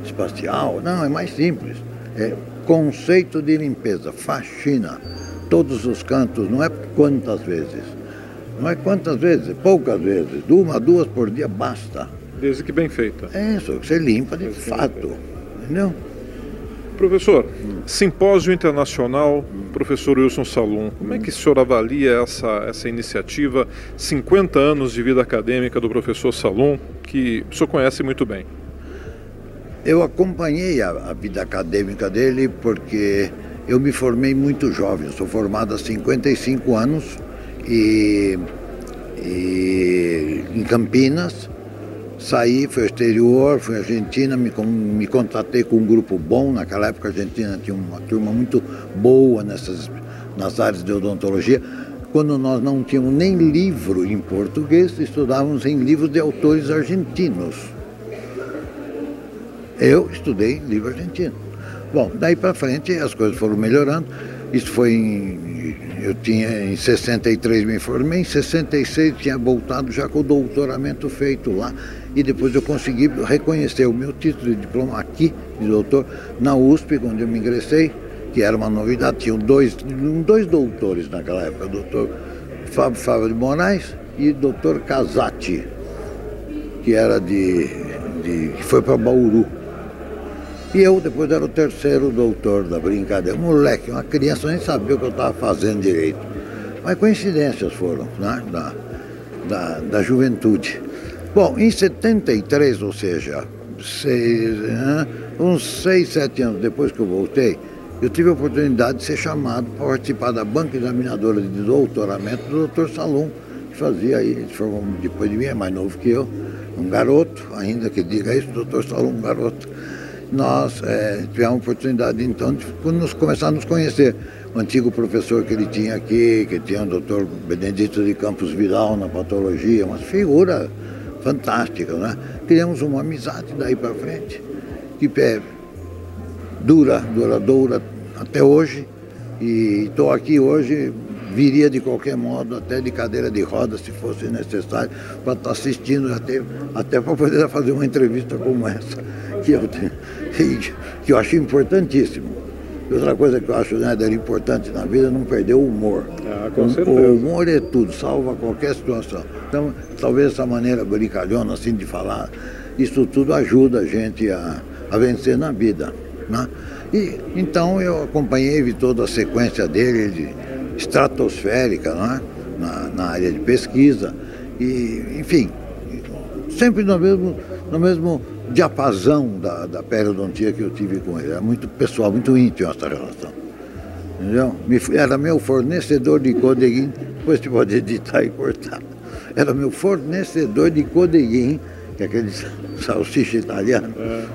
espacial. Não, é mais simples. É conceito de limpeza, faxina. Todos os cantos, não é quantas vezes. Não é quantas vezes, poucas vezes. Uma, duas por dia basta. Desde que bem feita. É isso, você limpa de fato. Entendeu? Professor, Simpósio Internacional, professor Wilson Salum, como é que o senhor avalia essa iniciativa, 50 anos de vida acadêmica do professor Salum, que o senhor conhece muito bem? Eu acompanhei a vida acadêmica dele porque eu me formei muito jovem, eu sou formado há 55 anos e em Campinas, saí, fui ao exterior, fui à Argentina, me contatei com um grupo bom. Naquela época a Argentina tinha uma turma muito boa nas áreas de odontologia. Quando nós não tínhamos nem livro em português, estudávamos em livros de autores argentinos. Eu estudei livro argentino. Bom, daí para frente as coisas foram melhorando. Isso foi em 63 me formei, em 66 tinha voltado já com o doutoramento feito lá. E depois eu consegui reconhecer o meu título de diploma aqui, de doutor, na USP, onde eu me ingressei, que era uma novidade. Tinham dois doutores naquela época, o doutor Fábio de Moraes e o doutor Casati, que era que foi para Bauru. E eu depois era o terceiro doutor da brincadeira, moleque, uma criança, nem sabia o que eu estava fazendo direito. Mas coincidências foram, né, da juventude. Bom, em 73, ou seja, uns 6, 7 anos depois que eu voltei, eu tive a oportunidade de ser chamado para participar da banca examinadora de doutoramento do Dr. Salum, que fazia aí, ele formou depois de mim, é mais novo que eu, um garoto, ainda que diga isso, Dr. Salum, um garoto. Nós tivemos a oportunidade, então, de começar a nos conhecer. O antigo professor que ele tinha aqui, que tinha o doutor Benedito de Campos Vidal na patologia, uma figura fantástica, né? Criamos uma amizade daí para frente, que é duradoura até hoje, e estou aqui hoje, viria de qualquer modo, até de cadeira de roda, se fosse necessário, para estar assistindo, até para poder fazer uma entrevista como essa, que eu acho importantíssimo. E outra coisa que eu acho, né, importante na vida é não perder o humor. Com certeza. O humor é tudo, salva qualquer situação. Então, talvez essa maneira brincalhona assim de falar, isso tudo ajuda a gente a vencer na vida, né? E então eu acompanhei, vi toda a sequência dele, estratosférica, não é? na área de pesquisa, e, enfim, sempre no mesmo diapasão da periodontia que eu tive com ele. Era muito pessoal, muito íntimo essa relação. Entendeu? Era meu fornecedor de codeguin, depois você pode editar e cortar. Era meu fornecedor de codeguin, que é aquele salsicha italiano,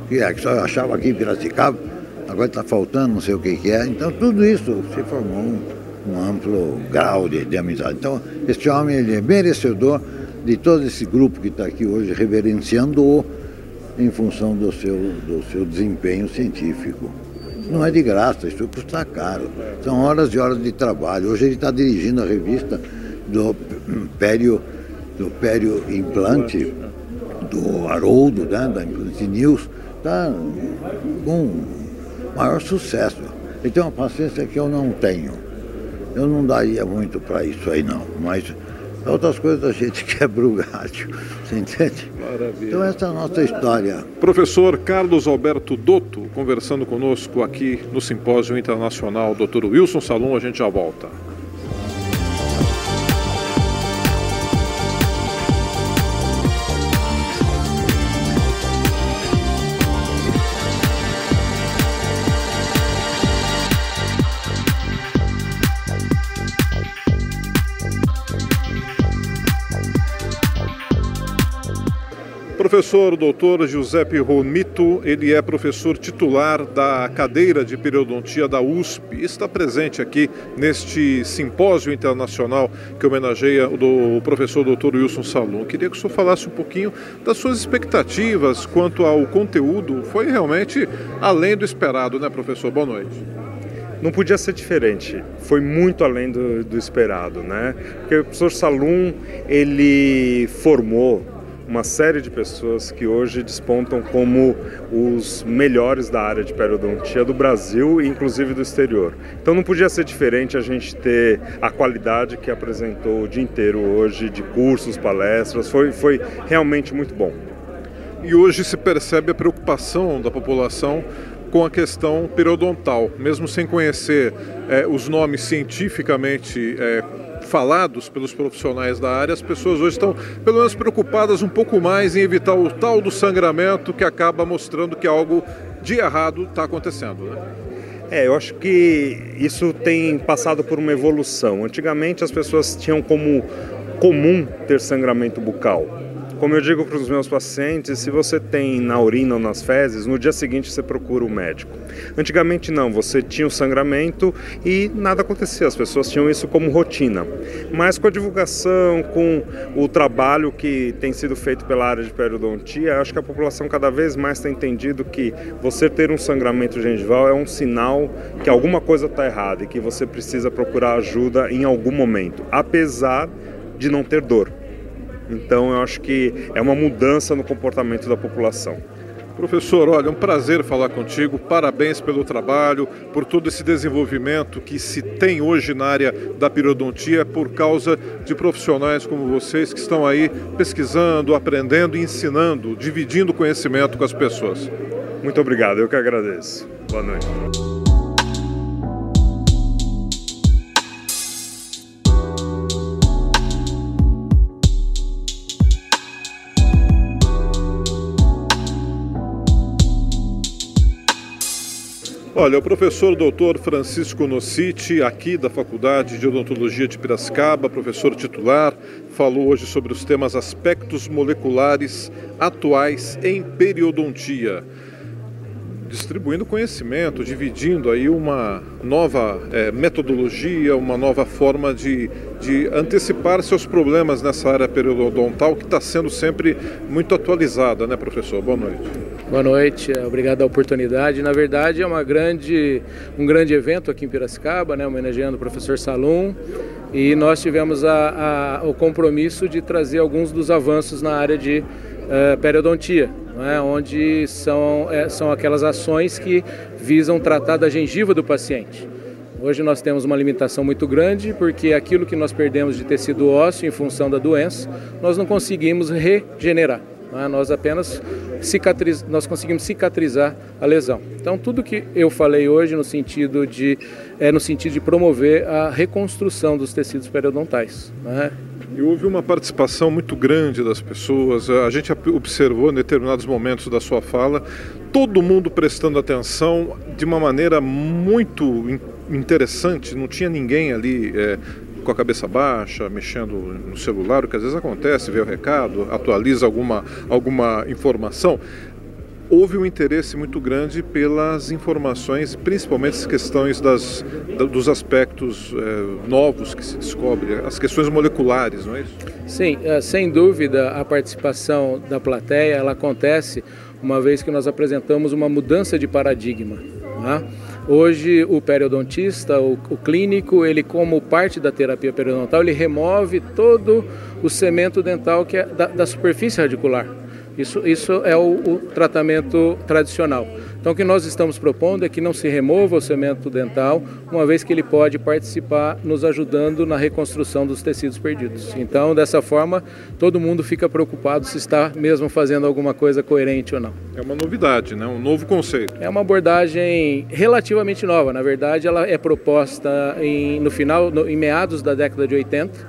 que só eu achava aqui em Piracicaba, agora está faltando, não sei o que é. Então tudo isso se formou um amplo grau de amizade. Então esse homem ele é merecedor de todo esse grupo que está aqui hoje reverenciando-o em função do seu desempenho científico. Não é de graça, isso custa caro. São horas e horas de trabalho. Hoje ele está dirigindo a revista do Pério Implante, do Haroldo, né, da Implante News. Está com maior sucesso. Ele tem uma paciência que eu não tenho. Eu não daria muito para isso aí não, mas outras coisas a gente quebra o galho, você entende? Maravilha. Então essa é a nossa história. Professor Carlos Alberto Dotto, conversando conosco aqui no Simpósio Internacional Dr. Wilson Salum, a gente já volta. Professor Dr. Giuseppe Romito, ele é professor titular da cadeira de periodontia da USP e está presente aqui neste simpósio internacional que homenageia o professor Dr. Wilson Salum. Eu queria que o senhor falasse um pouquinho das suas expectativas quanto ao conteúdo. Foi realmente além do esperado, né, professor? Boa noite. Não podia ser diferente, foi muito além do esperado, né? Porque o professor Salum, ele formou uma série de pessoas que hoje despontam como os melhores da área de periodontia do Brasil e inclusive do exterior. Então não podia ser diferente a gente ter a qualidade que apresentou o dia inteiro hoje de cursos, palestras, foi realmente muito bom. E hoje se percebe a preocupação da população com a questão periodontal, mesmo sem conhecer os nomes cientificamente falados pelos profissionais da área, as pessoas hoje estão pelo menos preocupadas um pouco mais em evitar o tal do sangramento que acaba mostrando que algo de errado está acontecendo, né? Eu acho que isso tem passado por uma evolução. Antigamente as pessoas tinham como comum ter sangramento bucal. Como eu digo para os meus pacientes, se você tem na urina ou nas fezes, no dia seguinte você procura o médico. Antigamente não, você tinha o sangramento e nada acontecia, as pessoas tinham isso como rotina. Mas com a divulgação, com o trabalho que tem sido feito pela área de periodontia, acho que a população cada vez mais tem entendido que você ter um sangramento gengival é um sinal que alguma coisa está errada e que você precisa procurar ajuda em algum momento, apesar de não ter dor. Então eu acho que é uma mudança no comportamento da população. Professor, olha, é um prazer falar contigo, parabéns pelo trabalho, por todo esse desenvolvimento que se tem hoje na área da periodontia por causa de profissionais como vocês que estão aí pesquisando, aprendendo, ensinando, dividindo conhecimento com as pessoas. Muito obrigado, eu que agradeço. Boa noite. Olha, o professor Dr. Francisco Nociti, aqui da Faculdade de Odontologia de Piracicaba, professor titular, falou hoje sobre os temas aspectos moleculares atuais em periodontia, distribuindo conhecimento, dividindo aí uma nova metodologia, uma nova forma de antecipar seus problemas nessa área periodontal que está sendo sempre muito atualizada, né, professor? Boa noite. Boa noite, obrigado a oportunidade. Na verdade é um grande evento aqui em Piracicaba, né, homenageando o professor Salum, e nós tivemos o compromisso de trazer alguns dos avanços na área de periodontia, né, onde são aquelas ações que visam tratar da gengiva do paciente. Hoje nós temos uma limitação muito grande porque aquilo que nós perdemos de tecido ósseo em função da doença, nós não conseguimos regenerar. Nós apenas nós conseguimos cicatrizar a lesão. Então, tudo que eu falei hoje no sentido de promover a reconstrução dos tecidos periodontais. E houve uma participação muito grande das pessoas, a gente observou em determinados momentos da sua fala, todo mundo prestando atenção de uma maneira muito interessante, não tinha ninguém ali com a cabeça baixa, mexendo no celular, o que às vezes acontece, vê o recado, atualiza alguma informação. Houve um interesse muito grande pelas informações, principalmente as questões dos aspectos novos que se descobrem, as questões moleculares, não é isso? Sim, sem dúvida a participação da plateia ela acontece uma vez que nós apresentamos uma mudança de paradigma. Hoje o periodontista, o clínico, ele como parte da terapia periodontal, ele remove todo o cemento dental que é da superfície radicular. Isso é o tratamento tradicional. Então o que nós estamos propondo é que não se remova o cemento dental, uma vez que ele pode participar nos ajudando na reconstrução dos tecidos perdidos. Então dessa forma todo mundo fica preocupado se está mesmo fazendo alguma coisa coerente ou não. É uma novidade, né? Um novo conceito. É uma abordagem relativamente nova. Na verdade ela é proposta em meados da década de 80,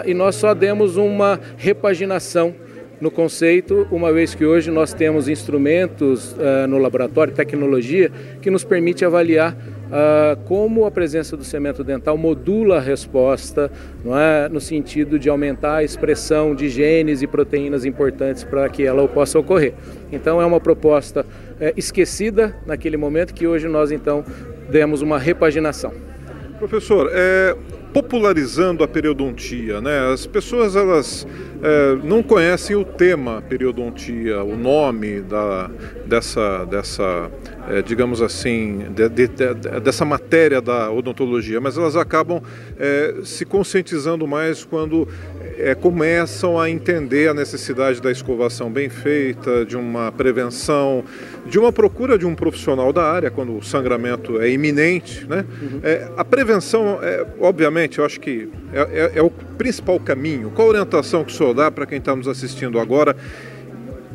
e nós só demos uma repaginação no conceito, uma vez que hoje nós temos instrumentos no laboratório, tecnologia, que nos permite avaliar como a presença do cemento dental modula a resposta, no sentido de aumentar a expressão de genes e proteínas importantes para que ela possa ocorrer. Então é uma proposta esquecida naquele momento que hoje nós então demos uma repaginação. Professor, popularizando a periodontia, né? As pessoas elas não conhecem o tema periodontia, o nome digamos assim, dessa matéria da odontologia, mas elas acabam se conscientizando mais quando começam a entender a necessidade da escovação bem feita, de uma prevenção, de uma procura de um profissional da área quando o sangramento é iminente, né? A prevenção, obviamente, eu acho que é o principal caminho. Qual a orientação que o senhor dá para quem está nos assistindo agora?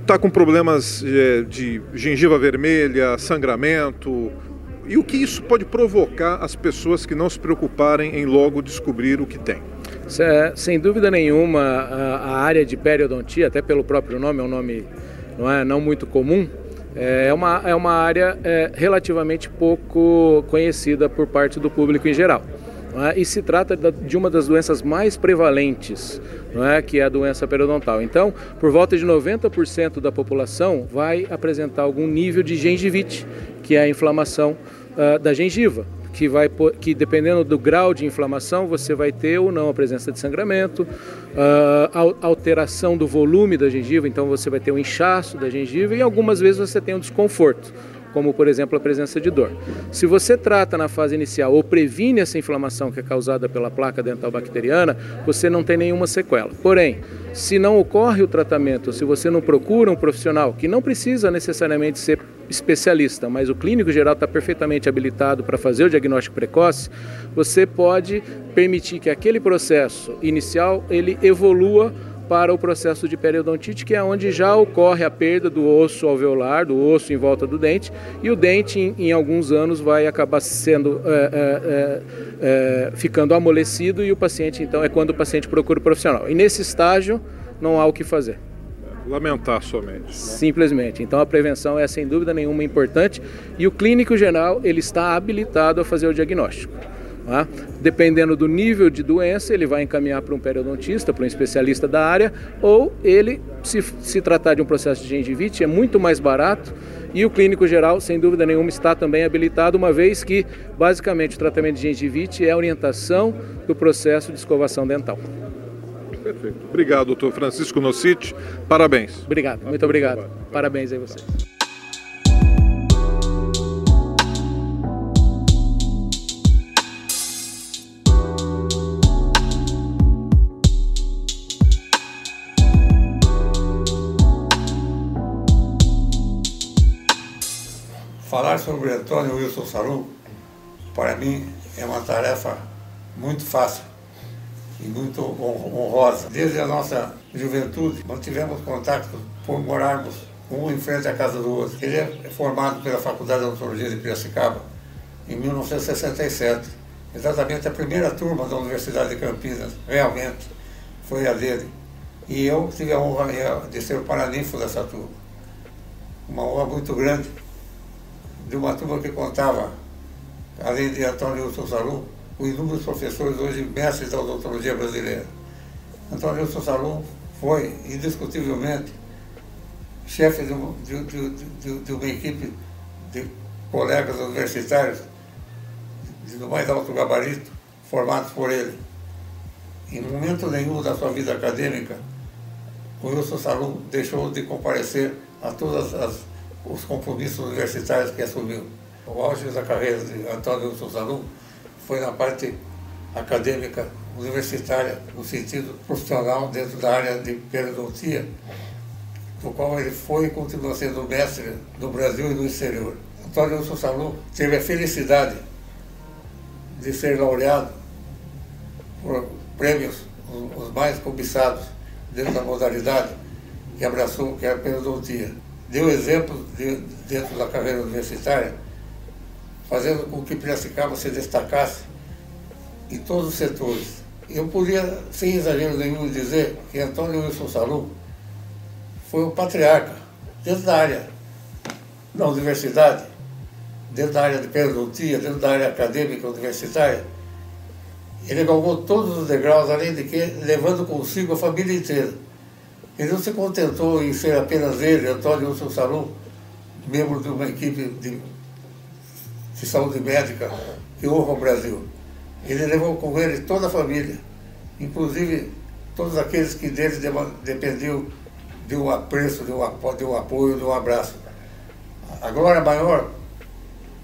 Está com problemas de gengiva vermelha, sangramento, e o que isso pode provocar as pessoas que não se preocuparem em logo descobrir o que tem? Sem dúvida nenhuma, a área de periodontia, até pelo próprio nome, é um nome não muito comum, é uma área relativamente pouco conhecida por parte do público em geral. E se trata de uma das doenças mais prevalentes, que é a doença periodontal. Então, por volta de 90% da população vai apresentar algum nível de gengivite, que é a inflamação da gengiva, que dependendo do grau de inflamação, você vai ter ou não a presença de sangramento, alteração do volume da gengiva, então você vai ter um inchaço da gengiva e algumas vezes você tem um desconforto, como por exemplo a presença de dor. Se você trata na fase inicial ou previne essa inflamação que é causada pela placa dental bacteriana, você não tem nenhuma sequela. Porém, se não ocorre o tratamento, se você não procura um profissional, que não precisa necessariamente ser especialista, mas o clínico geral está perfeitamente habilitado para fazer o diagnóstico precoce, você pode permitir que aquele processo inicial ele evolua para o processo de periodontite, que é onde já ocorre a perda do osso alveolar, do osso em volta do dente, e o dente em alguns anos vai acabar ficando amolecido, e o paciente, então, é quando o paciente procura o profissional. E nesse estágio não há o que fazer. Lamentar somente. Simplesmente. Então a prevenção é sem dúvida nenhuma importante, e o clínico geral ele está habilitado a fazer o diagnóstico. Dependendo do nível de doença, ele vai encaminhar para um periodontista, para um especialista da área, ou ele, se tratar de um processo de gengivite, é muito mais barato, e o clínico geral, sem dúvida nenhuma, está também habilitado, uma vez que, basicamente, o tratamento de gengivite é a orientação do processo de escovação dental. Perfeito. Obrigado, doutor Francisco Nocite. Parabéns. Obrigado, muito obrigado. Parabéns aí a você. Falar sobre o Antônio Wilson Salum, para mim, é uma tarefa muito fácil e muito honrosa. Desde a nossa juventude, mantivemos contato por morarmos um em frente à casa do outro. Ele é formado pela Faculdade de Odontologia de Piracicaba em 1967. Exatamente a primeira turma da Universidade de Campinas, realmente, foi a dele. E eu tive a honra de ser o paraninfo dessa turma. Uma honra muito grande, de uma turma que contava, além de Antônio Wilson Salum, com inúmeros professores hoje mestres da odontologia brasileira. Antônio Wilson Salum foi, indiscutivelmente, chefe de uma equipe de colegas universitários do mais alto gabarito, formados por ele. Em momento nenhum da sua vida acadêmica, o Wilson Salum deixou de comparecer a todos os compromissos universitários que assumiu. O auge da carreira de Antônio Wilson Salum foi na parte acadêmica universitária, no sentido profissional dentro da área de periodontia, do qual ele foi e continua sendo mestre no Brasil e no exterior. Antônio Wilson Salum teve a felicidade de ser laureado por prêmios, os mais cobiçados dentro da modalidade que abraçou, que é a periodontia. Deu exemplo dentro da carreira universitária, fazendo com que Piracicaba se destacasse em todos os setores. Eu podia, sem exagero nenhum, dizer que Antônio Wilson Salum foi um patriarca dentro da área da universidade, dentro da área de periodontia, dentro da área acadêmica universitária. Ele galgou todos os degraus, além de que levando consigo a família inteira. Ele não se contentou em ser apenas ele, Antônio Wilson Salum, membro de uma equipe de saúde médica que honra o Brasil. Ele levou com ele toda a família, inclusive todos aqueles que dele dependiam de um apreço, de um apoio, de um abraço. A glória maior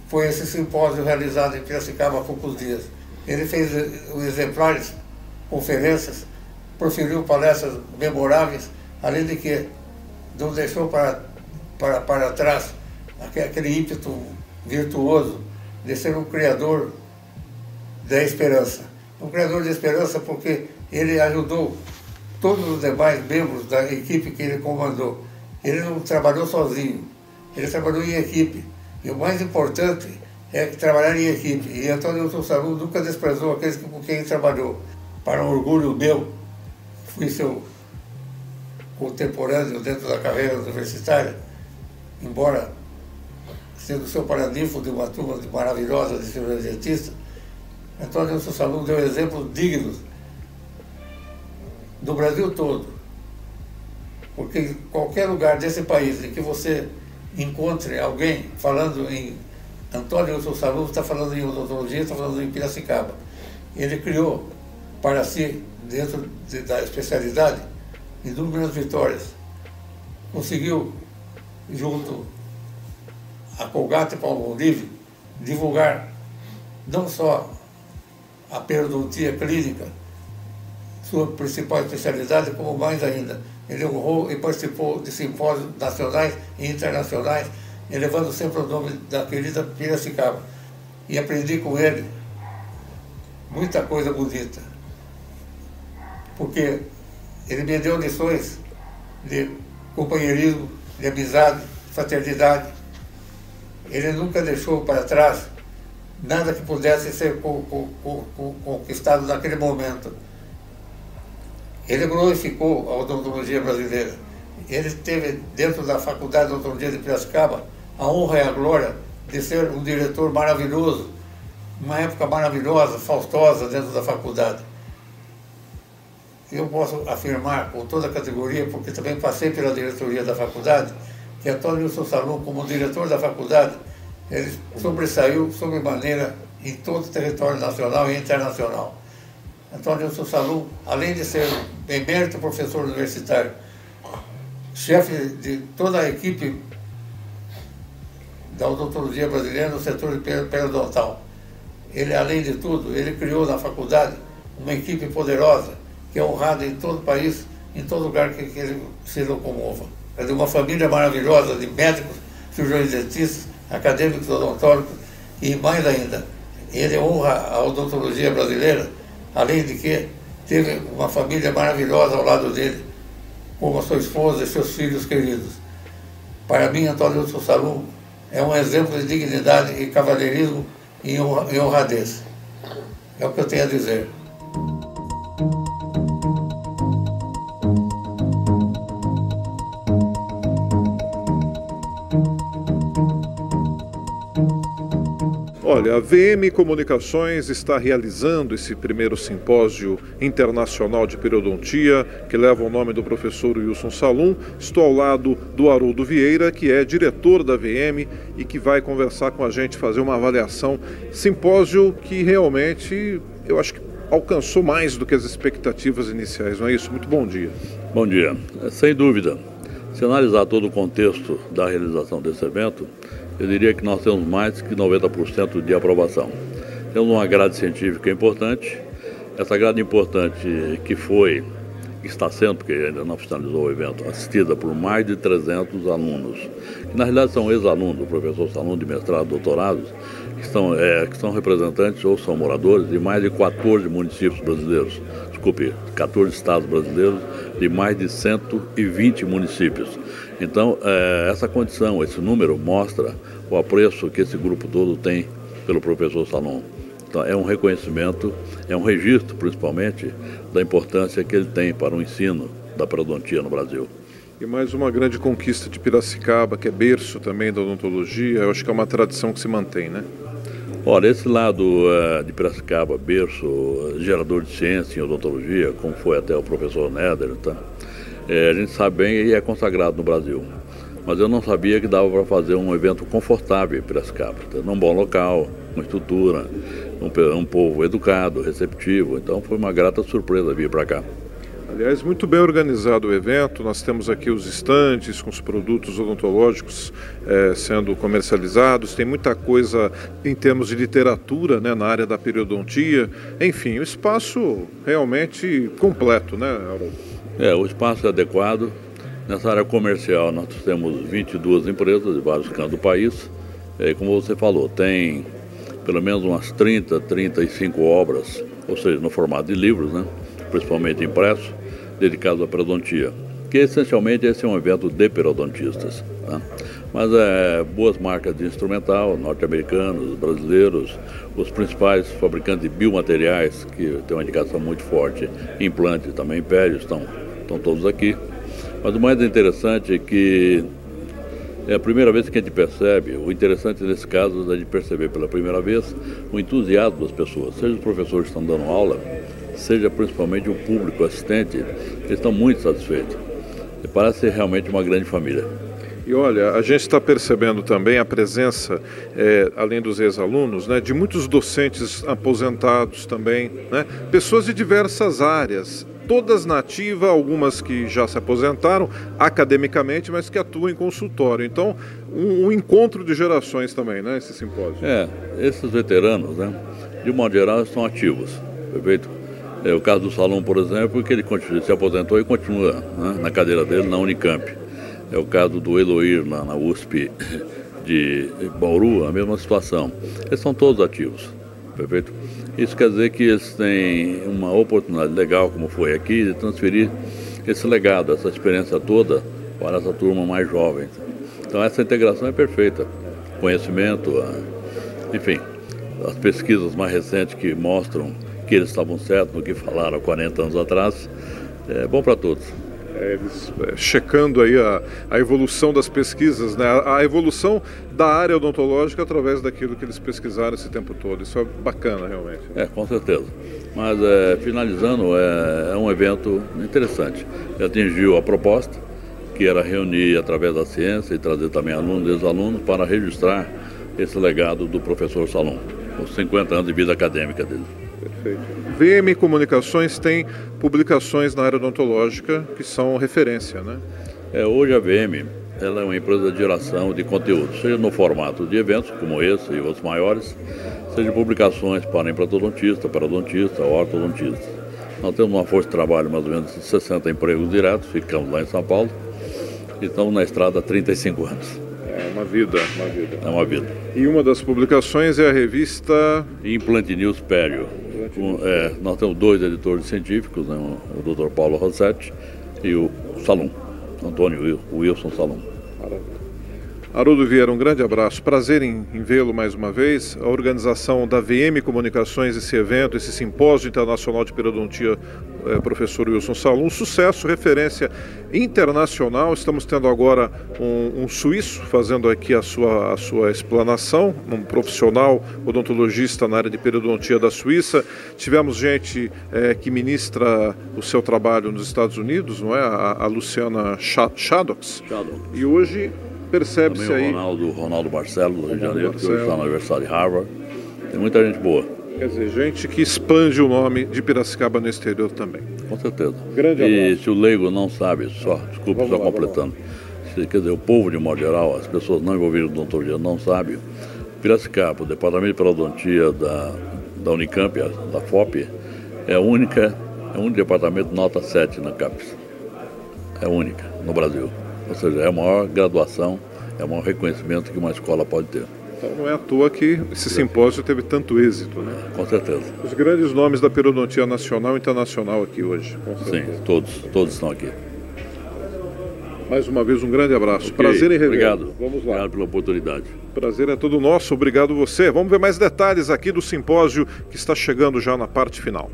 foi esse simpósio realizado em Piracicaba há poucos dias. Ele fez exemplares conferências, proferiu palestras memoráveis, além de que não deixou para trás aquele ímpeto virtuoso de ser um criador da esperança. Um criador de esperança porque ele ajudou todos os demais membros da equipe que ele comandou. Ele não trabalhou sozinho, ele trabalhou em equipe. E o mais importante é trabalhar em equipe. E Antônio Wilson Salum nunca desprezou aqueles com quem ele trabalhou. Para um orgulho meu, fui seu contemporâneo dentro da carreira universitária, embora sendo seu paraninfo de uma turma maravilhosa de cirurgiões dentistas, Antônio Wilson Salum deu exemplos dignos do Brasil todo. Porque em qualquer lugar desse país em que você encontre alguém falando em Antônio Wilson Salum, está falando em odontologia, está falando em Piracicaba. Ele criou para si, dentro da especialidade, inúmeras vitórias. Conseguiu, junto a Colgate-Palmolive, divulgar não só a periodontia clínica, sua principal especialidade, como mais ainda. Ele honrou e participou de simpósios nacionais e internacionais, elevando sempre o nome da querida Piracicaba. E aprendi com ele muita coisa bonita, porque ele me deu lições de companheirismo, de amizade, de fraternidade. Ele nunca deixou para trás nada que pudesse ser conquistado naquele momento. Ele glorificou a odontologia brasileira. Ele teve, dentro da Faculdade de Odontologia de Piracicaba, a honra e a glória de ser um diretor maravilhoso, uma época maravilhosa, faustosa dentro da faculdade. Eu posso afirmar com toda a categoria, porque também passei pela diretoria da faculdade, que Antônio Wilson Salum, como diretor da faculdade, ele sobressaiu sobremaneira em todo o território nacional e internacional. Antônio Wilson Salum, além de ser emérito professor universitário, chefe de toda a equipe da odontologia brasileira no setor de periodontal, ele, além de tudo, ele criou na faculdade uma equipe poderosa, que é honrada em todo o país, em todo lugar que ele se locomova. É de uma família maravilhosa de médicos, cirurgiões dentistas, acadêmicos odontólogos e mais ainda. Ele honra a odontologia brasileira, além de que teve uma família maravilhosa ao lado dele, como a sua esposa e seus filhos queridos. Para mim, Antônio Wilson Salum é um exemplo de dignidade e cavalheirismo e honradez. É o que eu tenho a dizer. Olha, a VM Comunicações está realizando esse primeiro simpósio internacional de periodontia, que leva o nome do professor Wilson Salum. Estou ao lado do Haroldo Vieira, que é diretor da VM e que vai conversar com a gente, fazer uma avaliação. Simpósio que realmente, eu acho que alcançou mais do que as expectativas iniciais, não é isso? Muito bom dia. Bom dia. Sem dúvida, se analisar todo o contexto da realização desse evento, eu diria que nós temos mais que 90% de aprovação. Temos uma grade científica importante, essa grade importante que está sendo, porque ainda não finalizou o evento, assistida por mais de 300 alunos, que na realidade são ex-alunos do professor Salum de mestrado e doutorados, que são representantes ou são moradores de mais de 14 municípios brasileiros, 14 estados brasileiros, de mais de 120 municípios. Então, essa condição, esse número mostra o apreço que esse grupo todo tem pelo professor Salum. Então, é um reconhecimento, é um registro, principalmente, da importância que ele tem para o ensino da periodontia no Brasil. E mais uma grande conquista de Piracicaba, que é berço também da odontologia. Eu acho que é uma tradição que se mantém, né? Olha, esse lado de Piracicaba, berço, gerador de ciência em odontologia, como foi até o professor Néder, tá? A gente sabe bem e é consagrado no Brasil. Mas eu não sabia que dava para fazer um evento confortável em Piracicaba. Num bom local, uma estrutura, um povo educado, receptivo. Então foi uma grata surpresa vir para cá. Aliás, muito bem organizado o evento. Nós temos aqui os estandes com os produtos odontológicos sendo comercializados. Tem muita coisa em termos de literatura, né, na área da periodontia. Enfim, o espaço realmente completo, né, Haroldo? O espaço é adequado. Nessa área comercial nós temos 22 empresas de vários cantos do país. Como você falou, tem pelo menos umas 30, 35 obras, ou seja, no formato de livros, né, principalmente impresso, dedicados à periodontia. Que essencialmente esse é um evento de periodontistas. Tá? Mas boas marcas de instrumental, norte-americanos, brasileiros, os principais fabricantes de biomateriais, que têm uma indicação muito forte, implantes também, impérios, estão todos aqui. Mas o mais interessante é que é a primeira vez que a gente percebe, o interessante nesse caso é de perceber pela primeira vez o entusiasmo das pessoas, seja os professores que estão dando aula, seja principalmente o público assistente, eles estão muito satisfeitos. E parece ser realmente uma grande família. E olha, a gente está percebendo também a presença, além dos ex-alunos, né, de muitos docentes aposentados também, né, pessoas de diversas áreas, todas na ativa, algumas que já se aposentaram academicamente, mas que atuam em consultório. Então, um encontro de gerações também, né, esse simpósio. Esses veteranos, né, de um modo geral, estão ativos, perfeito? O caso do Salum, por exemplo, que ele se aposentou e continua, né, na cadeira dele na Unicamp. É o caso do Eloir na USP de Bauru, a mesma situação. Eles são todos ativos, perfeito? Isso quer dizer que eles têm uma oportunidade legal, como foi aqui, de transferir esse legado, essa experiência toda para essa turma mais jovem. Então essa integração é perfeita. Conhecimento, enfim, as pesquisas mais recentes que mostram que eles estavam certos no que falaram há 40 anos atrás, é bom para todos. Eles checando aí a evolução das pesquisas, né? A evolução da área odontológica através daquilo que eles pesquisaram esse tempo todo. Isso é bacana, realmente. Com certeza. Mas, finalizando, é um evento interessante. Ele atingiu a proposta, que era reunir através da ciência e trazer também alunos e ex-alunos para registrar esse legado do professor Salum, os 50 anos de vida acadêmica dele. Perfeito. VM Comunicações tem publicações na área odontológica que são referência, né? Hoje a VM ela é uma empresa de geração de conteúdo, seja no formato de eventos como esse e outros maiores, seja publicações para implantodontistas, periodontistas, ortodontistas. Nós temos uma força de trabalho mais ou menos de 60 empregos diretos, ficamos lá em São Paulo e estamos na estrada há 35 anos. É uma vida. É uma vida. E uma das publicações é a revista Implant News Perio. Nós temos 2 editores científicos, né, o Dr. Paulo Rossetti e o Salum, Antônio Wilson Salum. Maravilha. Haroldo Vieira, um grande abraço. Prazer em vê-lo mais uma vez. A organização da VM Comunicações, esse evento, esse simpósio internacional de periodontia, professor Wilson Salum, sucesso, referência internacional. Estamos tendo agora um suíço fazendo aqui a sua explanação, um profissional odontologista na área de periodontia da Suíça. Tivemos gente que ministra o seu trabalho nos Estados Unidos, não é? A Luciana Shadox. E hoje percebe-se aí... Ronaldo Barcelos, do Rio de Janeiro, que hoje está na Universidade de Harvard. Tem muita gente boa. Quer dizer, gente que expande o nome de Piracicaba no exterior também. Com certeza. Grande abraço. E se o leigo não sabe, desculpe, só completando. Quer dizer, o povo, de modo geral, as pessoas não envolvidas em odontologia não sabem. Piracicaba, o Departamento de Periodontia da Unicamp, da FOP, é o único departamento nota 7 na CAPES. É a única no Brasil. Ou seja, é a maior graduação, é o maior reconhecimento que uma escola pode ter. Então não é à toa que esse simpósio teve tanto êxito, né? Com certeza. Os grandes nomes da periodontia nacional e internacional aqui hoje. Com certeza. Sim, todos estão aqui. Mais uma vez, um grande abraço. Okay. Prazer em rever. Obrigado. Vamos lá. Obrigado pela oportunidade. Prazer é todo nosso. Obrigado você. Vamos ver mais detalhes aqui do simpósio que está chegando já na parte final.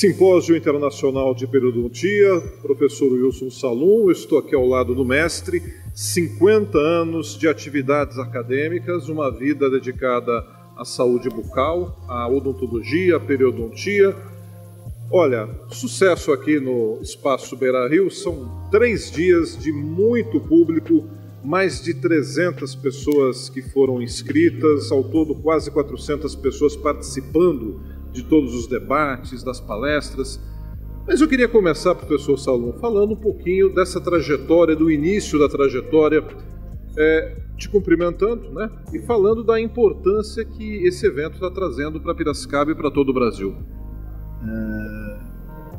Simpósio Internacional de Periodontia, professor Wilson Salum, eu estou aqui ao lado do mestre, 50 anos de atividades acadêmicas, uma vida dedicada à saúde bucal, à odontologia, à periodontia. Olha, sucesso aqui no Espaço Beira-Rio, são 3 dias de muito público, mais de 300 pessoas que foram inscritas, ao todo quase 400 pessoas participando de todos os debates, das palestras. Mas eu queria começar, professor Salum, falando um pouquinho dessa trajetória, do início da trajetória, te cumprimentando, né? E falando da importância que esse evento está trazendo para Piracicaba e para todo o Brasil.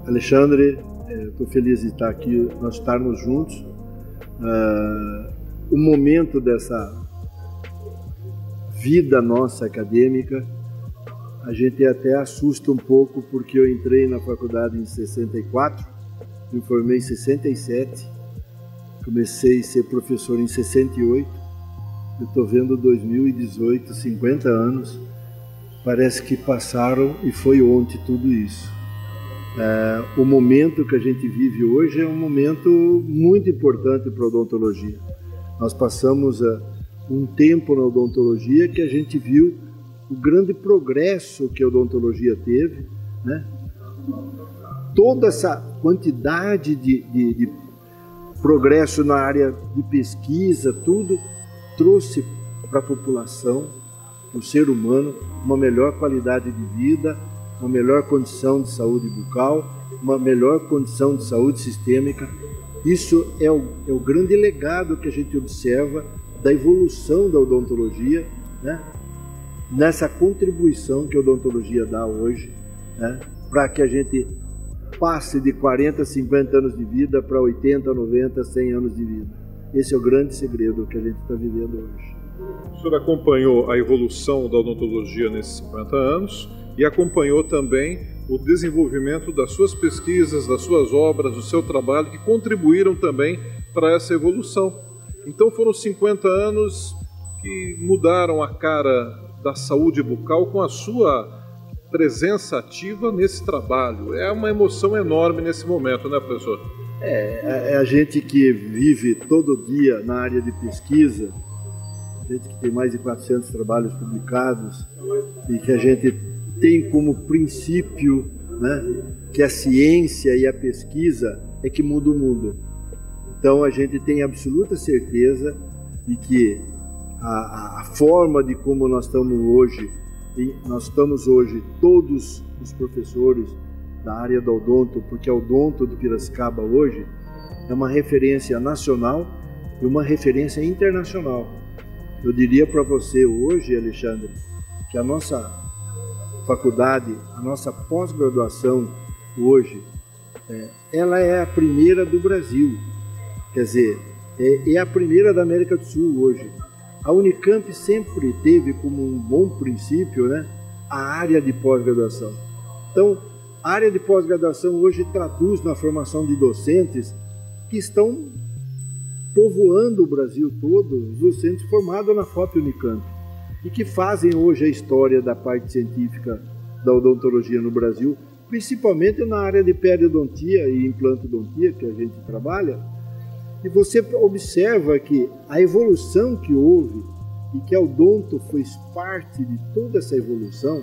Alexandre, estou feliz de estar aqui, nós estarmos juntos. O momento dessa vida nossa acadêmica, a gente até assusta um pouco, porque eu entrei na faculdade em 64, me formei em 67, comecei a ser professor em 68, eu estou vendo 2018, 50 anos, parece que passaram e foi ontem tudo isso. O momento que a gente vive hoje é um momento muito importante para a odontologia. Nós passamos um tempo na odontologia que a gente viu o grande progresso que a odontologia teve, né? Toda essa quantidade de progresso na área de pesquisa, tudo trouxe para a população, para o ser humano, uma melhor qualidade de vida, uma melhor condição de saúde bucal, uma melhor condição de saúde sistêmica. Isso é o grande legado que a gente observa da evolução da odontologia, né? Nessa contribuição que a odontologia dá hoje, né? Para que a gente passe de 40, 50 anos de vida para 80, 90, 100 anos de vida. Esse é o grande segredo que a gente está vivendo hoje. O senhor acompanhou a evolução da odontologia nesses 50 anos e acompanhou também o desenvolvimento das suas pesquisas, das suas obras, do seu trabalho, que contribuíram também para essa evolução. Então foram 50 anos que mudaram a cara da saúde bucal com a sua presença ativa nesse trabalho. É uma emoção enorme nesse momento, né, professor? É a gente que vive todo dia na área de pesquisa, a gente que tem mais de 400 trabalhos publicados e que a gente tem como princípio, né, que a ciência e a pesquisa é que muda o mundo. Então a gente tem absoluta certeza de que a forma de como nós estamos hoje, todos os professores da área do odonto, porque a Odonto de Piracicaba hoje é uma referência nacional e uma referência internacional. Eu diria para você hoje, Alexandre, que a nossa faculdade, a nossa pós-graduação hoje, ela é a primeira do Brasil, quer dizer, é a primeira da América do Sul hoje. A Unicamp sempre teve como um bom princípio, né, a área de pós-graduação. Então, a área de pós-graduação hoje traduz na formação de docentes que estão povoando o Brasil todo, os docentes formados na FOP Unicamp, e que fazem hoje a história da parte científica da odontologia no Brasil, principalmente na área de periodontia e implantodontia que a gente trabalha. E você observa que a evolução que houve e que a odonto fez parte de toda essa evolução.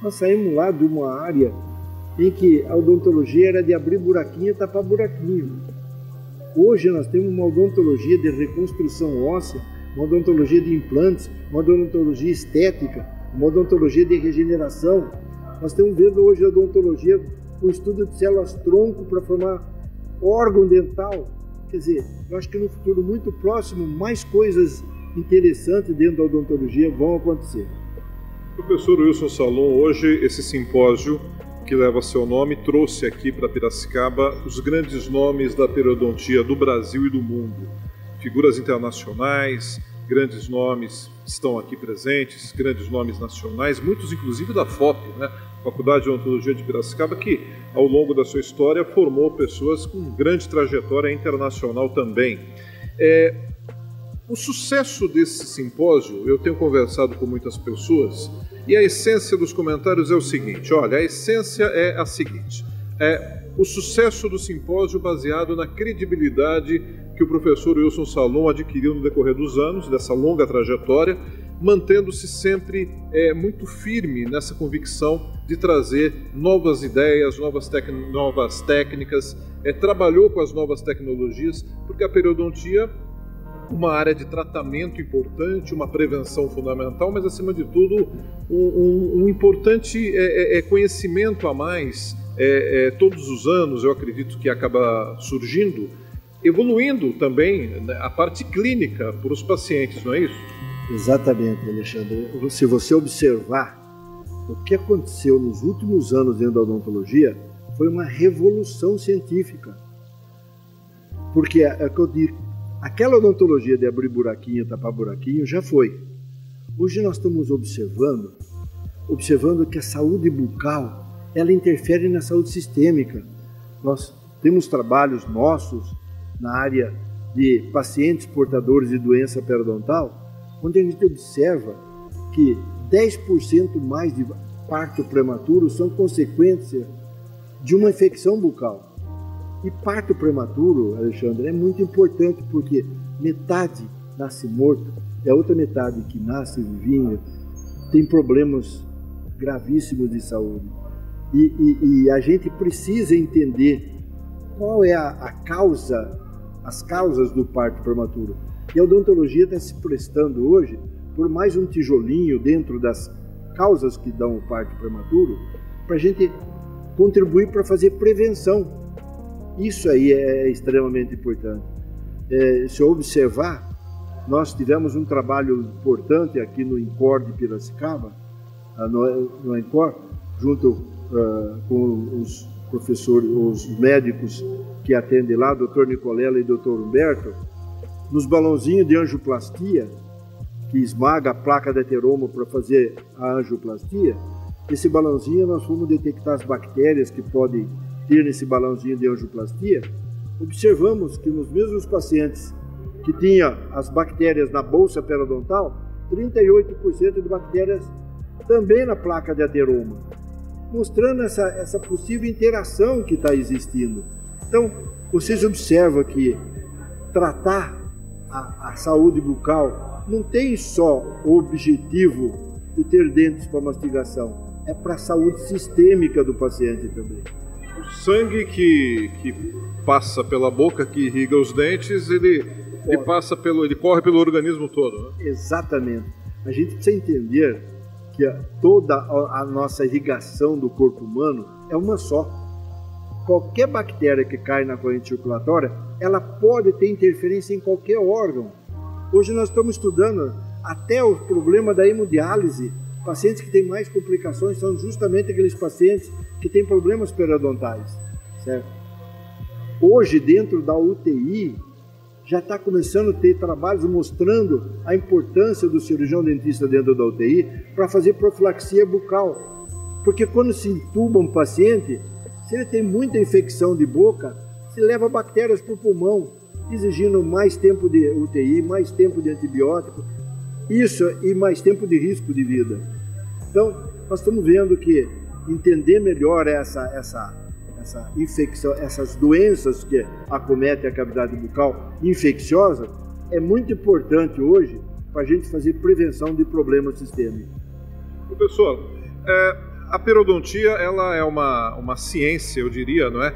Nós saímos lá de uma área em que a odontologia era de abrir buraquinho e tapar buraquinho. Hoje nós temos uma odontologia de reconstrução óssea, uma odontologia de implantes, uma odontologia estética, uma odontologia de regeneração. Nós estamos vendo hoje a odontologia, o estudo de células-tronco para formar órgão dental. Quer dizer, eu acho que no futuro muito próximo, mais coisas interessantes dentro da odontologia vão acontecer. Professor Wilson Salum, hoje esse simpósio que leva seu nome trouxe aqui para Piracicaba os grandes nomes da periodontia do Brasil e do mundo. Figuras internacionais, grandes nomes estão aqui presentes, grandes nomes nacionais, muitos inclusive da FOP, né? Faculdade de Odontologia de Piracicaba, que ao longo da sua história formou pessoas com grande trajetória internacional também. O sucesso desse simpósio, eu tenho conversado com muitas pessoas, e a essência dos comentários é o seguinte, olha, a essência é a seguinte, o sucesso do simpósio baseado na credibilidade que o professor Wilson Salum adquiriu no decorrer dos anos, dessa longa trajetória, mantendo-se sempre muito firme nessa convicção de trazer novas ideias, novas técnicas, trabalhou com as novas tecnologias, porque a periodontia uma área de tratamento importante, uma prevenção fundamental, mas acima de tudo um importante conhecimento a mais todos os anos, eu acredito que acaba surgindo, evoluindo também a parte clínica para os pacientes, não é isso? Exatamente, Alexandre. Se você observar o que aconteceu nos últimos anos dentro da odontologia, foi uma revolução científica. Porque é que eu digo, aquela odontologia de abrir buraquinho, tapar buraquinho, já foi. Hoje nós estamos observando que a saúde bucal, ela interfere na saúde sistêmica. Nós temos trabalhos nossos na área de pacientes portadores de doença periodontal, onde a gente observa que 10% mais de parto prematuro são consequência de uma infecção bucal. E parto prematuro, Alexandre, é muito importante porque metade nasce morto e a outra metade que nasce vivinha tem problemas gravíssimos de saúde. E a gente precisa entender qual é a causa, as causas do parto prematuro. E a odontologia está se prestando hoje por mais um tijolinho dentro das causas que dão o parto prematuro para a gente contribuir para fazer prevenção. Isso aí é extremamente importante. Se eu observar, nós tivemos um trabalho importante aqui no INCOR de Piracicaba, no INCOR, junto com os professores, os médicos que atendem lá, Dr. Nicolela e Dr. Humberto, nos balãozinhos de angioplastia, que esmaga a placa de ateroma para fazer a angioplastia. Esse balãozinho nós fomos detectar as bactérias que podem ter nesse balãozinho de angioplastia. Observamos que nos mesmos pacientes que tinham as bactérias na bolsa periodontal, 38% de bactérias também na placa de ateroma. mostrando essa possível interação que está existindo. Então, vocês observam que tratar a saúde bucal não tem só o objetivo de ter dentes para mastigação, é para a saúde sistêmica do paciente também. O sangue que passa pela boca, que irriga os dentes, ele corre pelo organismo todo, né? Exatamente. A gente precisa entender que toda a nossa irrigação do corpo humano é uma só. Qualquer bactéria que cai na corrente circulatória, ela pode ter interferência em qualquer órgão. Hoje nós estamos estudando até o problema da hemodiálise. Pacientes que têm mais complicações são justamente aqueles pacientes que têm problemas periodontais, certo? Hoje, dentro da UTI, já está começando a ter trabalhos mostrando a importância do cirurgião dentista dentro da UTI para fazer profilaxia bucal. Porque quando se intuba um paciente, se ele tem muita infecção de boca, se leva bactérias para o pulmão, exigindo mais tempo de UTI, mais tempo de antibiótico, isso e mais tempo de risco de vida. Então, nós estamos vendo que entender melhor essa infecção, essas doenças que acometem a cavidade bucal infecciosa, é muito importante hoje para a gente fazer prevenção de problemas sistêmicos. Professor, a periodontia ela é uma ciência, eu diria, não é?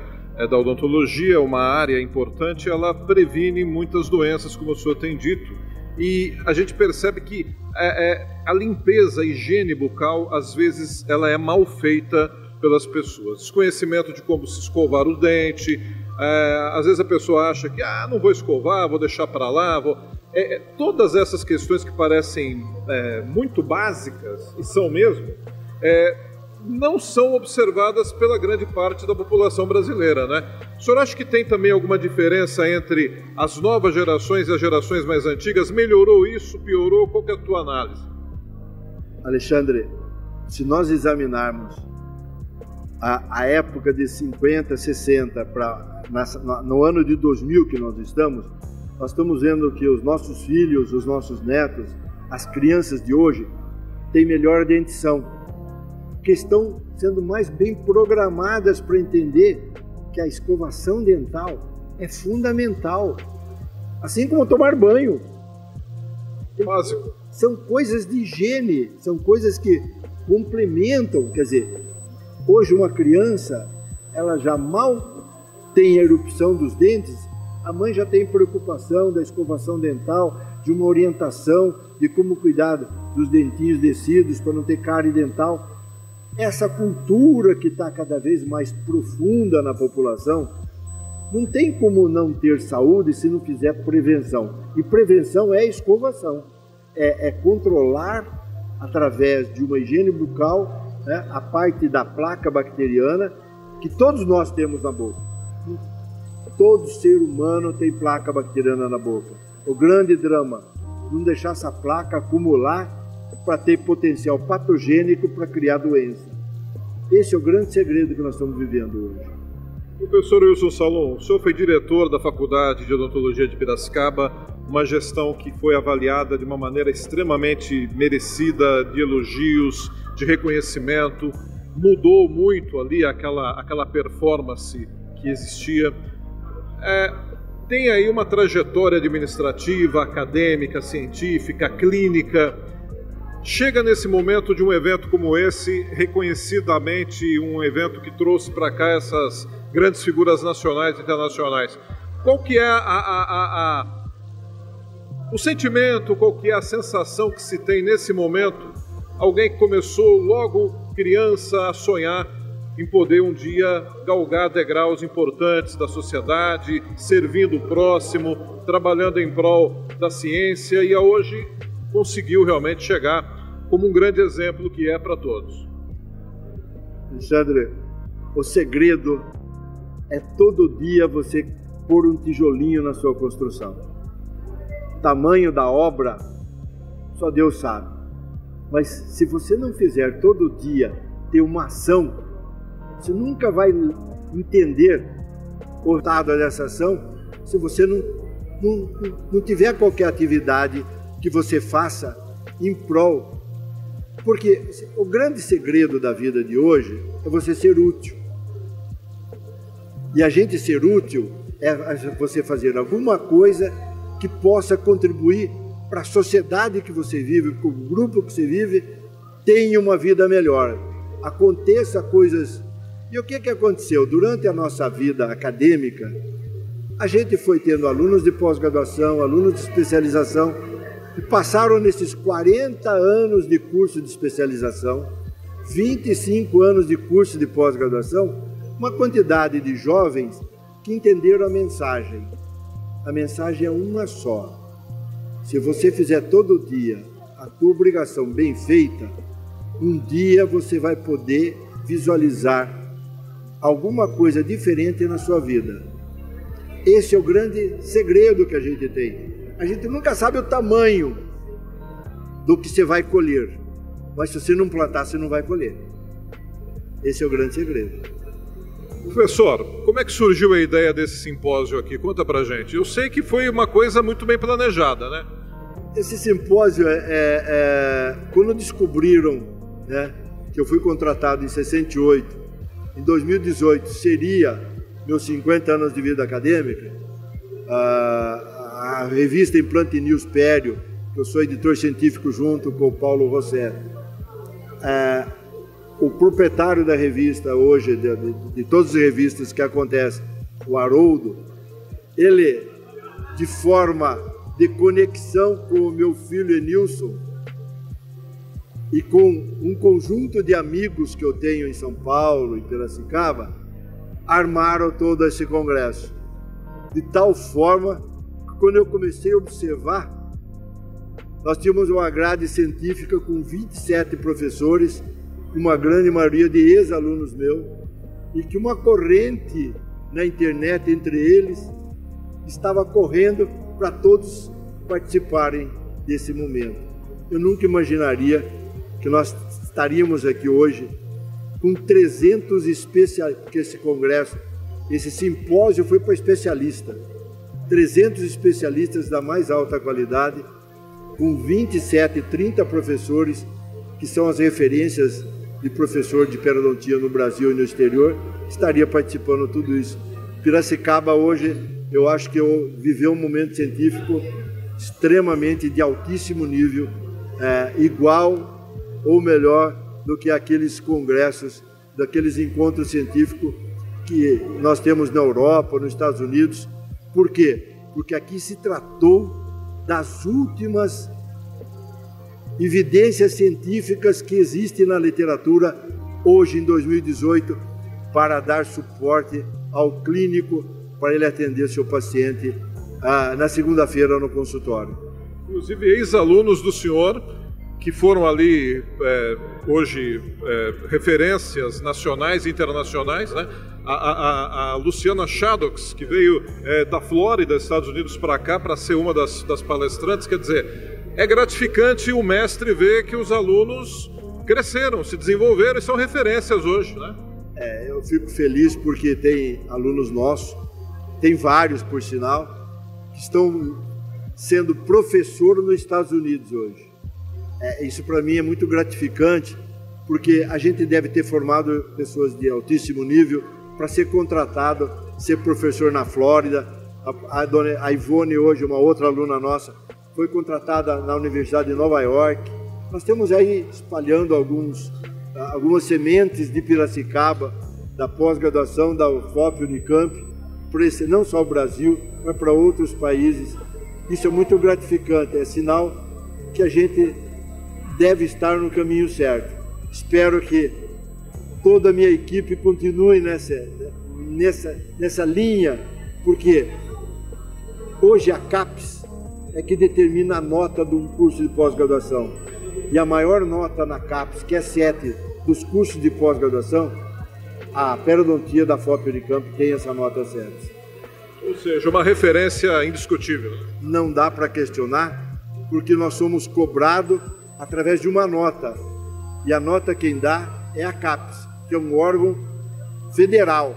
Da odontologia, uma área importante, ela previne muitas doenças, como o senhor tem dito, e a gente percebe que a limpeza, a higiene bucal, às vezes, ela é mal feita pelas pessoas. Desconhecimento de como se escovar o dente, às vezes a pessoa acha que não vou escovar, vou deixar para lá, todas essas questões que parecem muito básicas, e são mesmo, não são observadas pela grande parte da população brasileira, né? O senhor acha que tem também alguma diferença entre as novas gerações e as gerações mais antigas? Melhorou isso, piorou? Qual que é a tua análise? Alexandre, se nós examinarmos a época de 50, 60 no ano de 2000 que nós estamos vendo que os nossos filhos, os nossos netos, as crianças de hoje têm melhor dentição, que estão sendo mais bem programadas para entender que a escovação dental é fundamental, assim como tomar banho. Básico. São coisas de higiene, são coisas que complementam, quer dizer, hoje uma criança, ela já mal tem a erupção dos dentes, a mãe já tem preocupação da escovação dental, de uma orientação de como cuidar dos dentinhos descidos para não ter cárie dental. Essa cultura que está cada vez mais profunda na população, não tem como não ter saúde se não fizer prevenção. E prevenção é escovação, é controlar através de uma higiene bucal, né, a parte da placa bacteriana que todos nós temos na boca. Todo ser humano tem placa bacteriana na boca. O grande drama, não deixar essa placa acumular para ter potencial patogênico para criar doença. Esse é o grande segredo que nós estamos vivendo hoje. Professor Wilson Salum, o senhor foi diretor da Faculdade de Odontologia de Piracicaba, uma gestão que foi avaliada de uma maneira extremamente merecida, de elogios, de reconhecimento, mudou muito ali aquela performance que existia. Tem aí uma trajetória administrativa, acadêmica, científica, clínica. Chega nesse momento de um evento como esse, reconhecidamente um evento que trouxe para cá essas grandes figuras nacionais e internacionais. Qual que é o sentimento, qual que é a sensação que se tem nesse momento? Alguém que começou logo criança a sonhar em poder um dia galgar degraus importantes da sociedade, servindo o próximo, trabalhando em prol da ciência e hoje conseguiu realmente chegar como um grande exemplo que é para todos. Alexandre, o segredo é todo dia você pôr um tijolinho na sua construção. O tamanho da obra, só Deus sabe. Mas se você não fizer todo dia ter uma ação, você nunca vai entender o resultado dessa ação se você não tiver qualquer atividade que você faça em prol. Porque o grande segredo da vida de hoje é você ser útil. E a gente ser útil é você fazer alguma coisa que possa contribuir para a sociedade que você vive, para o grupo que você vive, tenha uma vida melhor. Aconteça coisas. E o que aconteceu? Durante a nossa vida acadêmica, a gente foi tendo alunos de pós-graduação, alunos de especialização, e passaram nesses 40 anos de curso de especialização, 25 anos de curso de pós-graduação, uma quantidade de jovens que entenderam a mensagem. A mensagem é uma só. Se você fizer todo dia a tua obrigação bem feita, um dia você vai poder visualizar alguma coisa diferente na sua vida. Esse é o grande segredo que a gente tem. A gente nunca sabe o tamanho do que você vai colher, mas se você não plantar, você não vai colher. Esse é o grande segredo. Professor, como é que surgiu a ideia desse simpósio aqui? Conta pra gente. Eu sei que foi uma coisa muito bem planejada, né? Esse simpósio quando descobriram, né, que eu fui contratado em 68, em 2018 seria meus 50 anos de vida acadêmica, a revista Implante News Pério, que eu sou editor científico junto com o Paulo Rossetti, o proprietário da revista hoje, de todas as revistas que acontecem, o Haroldo, ele, de forma de conexão com o meu filho Enilson e com um conjunto de amigos que eu tenho em São Paulo, em Piracicaba, armaram todo esse congresso. De tal forma que quando eu comecei a observar, nós tínhamos uma grade científica com 27 professores, uma grande maioria de ex-alunos meus, e que uma corrente na internet entre eles estava correndo para todos participarem desse momento. Eu nunca imaginaria que nós estaríamos aqui hoje com 300 especialistas, porque esse congresso, esse simpósio foi para especialista, 300 especialistas da mais alta qualidade, com 27, 30 professores, que são as referências de professor de periodontia no Brasil e no exterior, estaria participando de tudo isso. Piracicaba hoje, eu acho que viveu um momento científico extremamente de altíssimo nível, igual ou melhor do que aqueles congressos, daqueles encontros científicos que nós temos na Europa, nos Estados Unidos. Por quê? Porque aqui se tratou das últimas evidências científicas que existem na literatura hoje em 2018 para dar suporte ao clínico para ele atender seu paciente na segunda-feira no consultório. Inclusive ex-alunos do senhor que foram ali hoje referências nacionais e internacionais, né? A Luciana Shadox, que veio da Flórida, Estados Unidos, para cá para ser uma das palestrantes. Quer dizer, é gratificante o mestre ver que os alunos cresceram, se desenvolveram e são referências hoje, né? Eu fico feliz porque tem alunos nossos, tem vários, por sinal, que estão sendo professor nos Estados Unidos hoje. Isso para mim é muito gratificante, porque a gente deve ter formado pessoas de altíssimo nível para ser contratado, ser professor na Flórida. A Ivone hoje, uma outra aluna nossa, foi contratada na Universidade de Nova York. Nós temos aí espalhando algumas sementes de Piracicaba, da pós-graduação da UFOP Unicamp, não só o Brasil, mas para outros países. Isso é muito gratificante, é sinal que a gente deve estar no caminho certo. Espero que toda a minha equipe continue nessa linha, porque hoje a CAPES é que determina a nota de um curso de pós-graduação. E a maior nota na CAPES, que é 7 dos cursos de pós-graduação, a periodontia da FOP Unicamp tem essa nota 7. Ou seja, uma referência indiscutível. Não dá para questionar, porque nós somos cobrados através de uma nota. E a nota quem dá é a CAPES, que é um órgão federal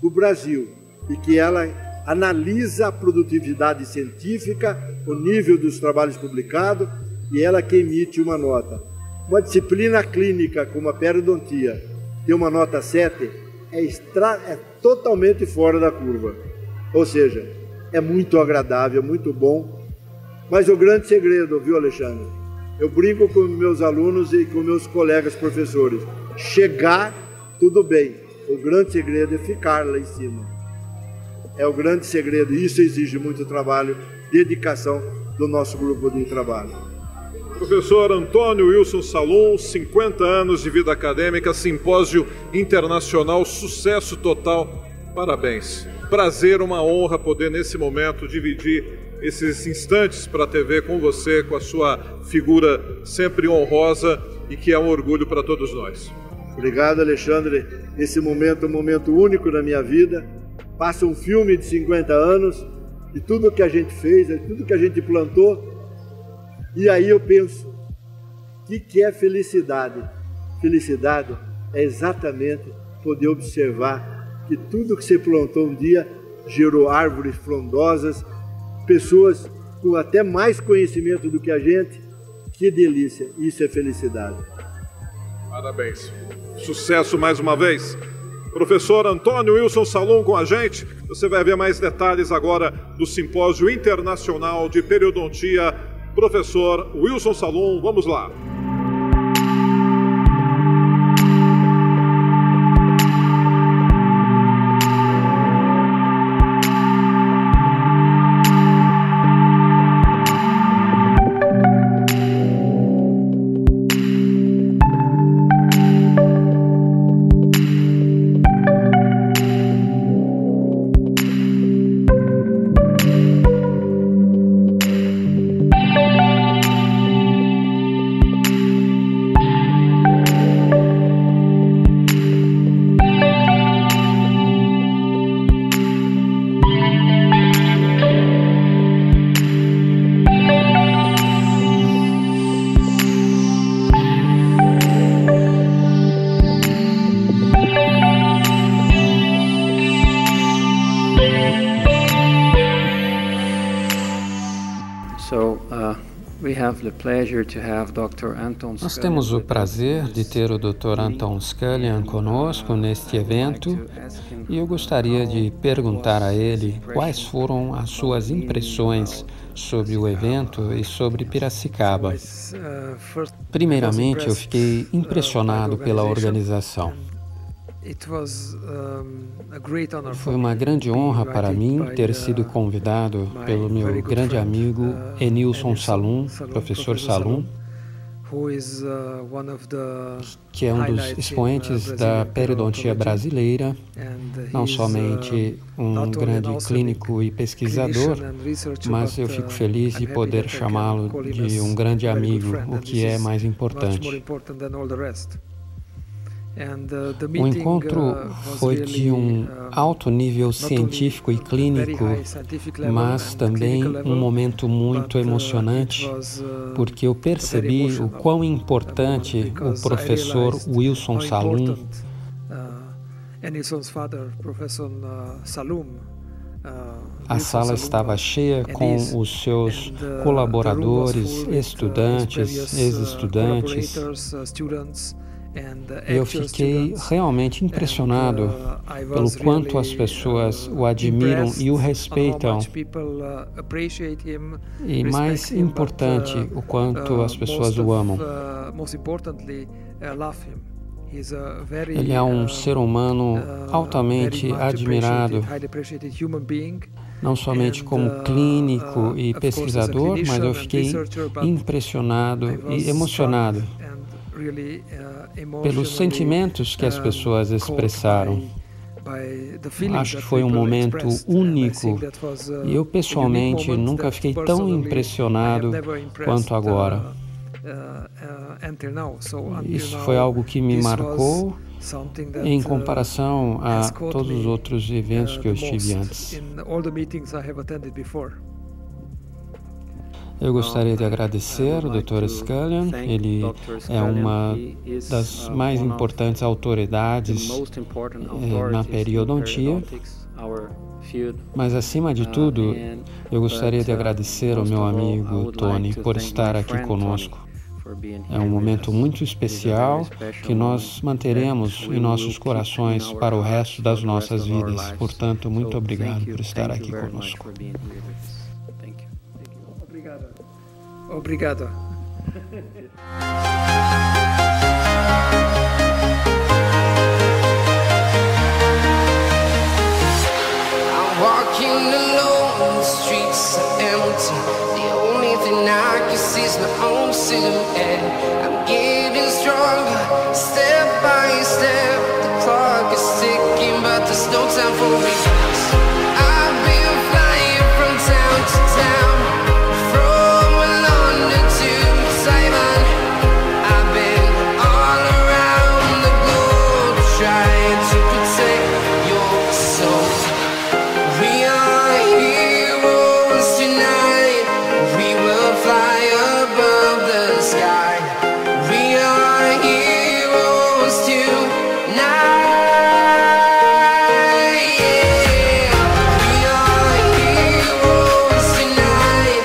do Brasil, e que ela analisa a produtividade científica, o nível dos trabalhos publicados, e ela que emite uma nota. Uma disciplina clínica como a periodontia ter uma nota 7 é totalmente fora da curva. Ou seja, é muito agradável, muito bom. Mas o grande segredo, viu, Alexandre? Eu brinco com meus alunos e com meus colegas professores. Chegar, tudo bem. O grande segredo é ficar lá em cima. É o grande segredo. Isso exige muito trabalho, dedicação do nosso grupo de trabalho. Professor Antônio Wilson Salum, 50 anos de vida acadêmica, simpósio internacional, sucesso total. Parabéns. Prazer, uma honra poder nesse momento dividir esses instantes para a TV com você, com a sua figura sempre honrosa e que é um orgulho para todos nós. Obrigado, Alexandre. Esse momento é um momento único na minha vida. Passa um filme de 50 anos de tudo que a gente fez, de tudo que a gente plantou. E aí eu penso, o que é felicidade? Felicidade é exatamente poder observar que tudo que você plantou um dia gerou árvores frondosas, pessoas com até mais conhecimento do que a gente. Que delícia, isso é felicidade. Parabéns. Sucesso mais uma vez. Professor Antônio Wilson Salum com a gente. Você vai ver mais detalhes agora do Simpósio Internacional de Periodontia. Professor Wilson Salum, vamos lá. Nós temos o prazer de ter o Dr. Anton Scullion conosco neste evento e eu gostaria de perguntar a ele quais foram as suas impressões sobre o evento e sobre Piracicaba. Primeiramente, eu fiquei impressionado pela organização. Foi uma grande honra para mim ter sido convidado pelo meu grande amigo Enilson Salum, professor Salum, que é um dos expoentes da periodontia brasileira, não somente um grande clínico e pesquisador, mas eu fico feliz de poder chamá-lo de um grande amigo, o que é mais importante. O encontro foi de um alto nível científico e clínico, mas também um momento muito emocionante, porque eu percebi o quão importante o professor Wilson Salum, a sala estava cheia com os seus colaboradores, estudantes, ex-estudantes. Eu fiquei realmente impressionado pelo quanto as pessoas o admiram e o respeitam. E mais importante, o quanto as pessoas o amam. Ele é um ser humano altamente admirado, não somente como clínico e pesquisador, mas eu fiquei impressionado e emocionado pelos sentimentos que as pessoas expressaram. Acho que foi um momento único e eu pessoalmente nunca fiquei tão impressionado quanto agora. Isso foi algo que me marcou em comparação a todos os outros eventos que eu estive antes. Eu gostaria de agradecer o Dr. Scullion. Ele é uma das mais importantes autoridades na periodontia. Mas, acima de tudo, eu gostaria de agradecer ao meu amigo Tony por estar aqui conosco. É um momento muito especial que nós manteremos em nossos corações para o resto das nossas vidas. Portanto, muito obrigado por estar aqui conosco. Obrigado. Walking alone, the streets are empty. The only thing I can see is my own silhouette. I'm getting stronger, step by step. The clock is ticking, but there's no time for me. I've been flying from town to town, from London to Taiwan. I've been all around the globe trying to protect your soul. We are heroes tonight. We will fly above the sky. We are heroes tonight. Yeah. We are heroes tonight.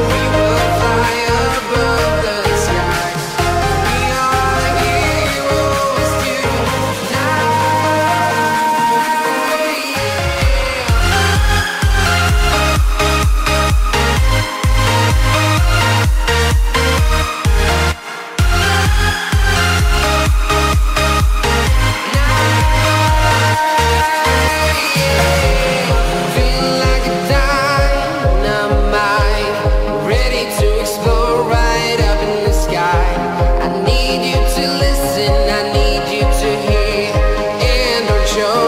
We will fly above the sky. We are heroes tonight. Feeling like a dynamite, ready to explode right up in the sky. I need you to listen, I need you to hear, and don't show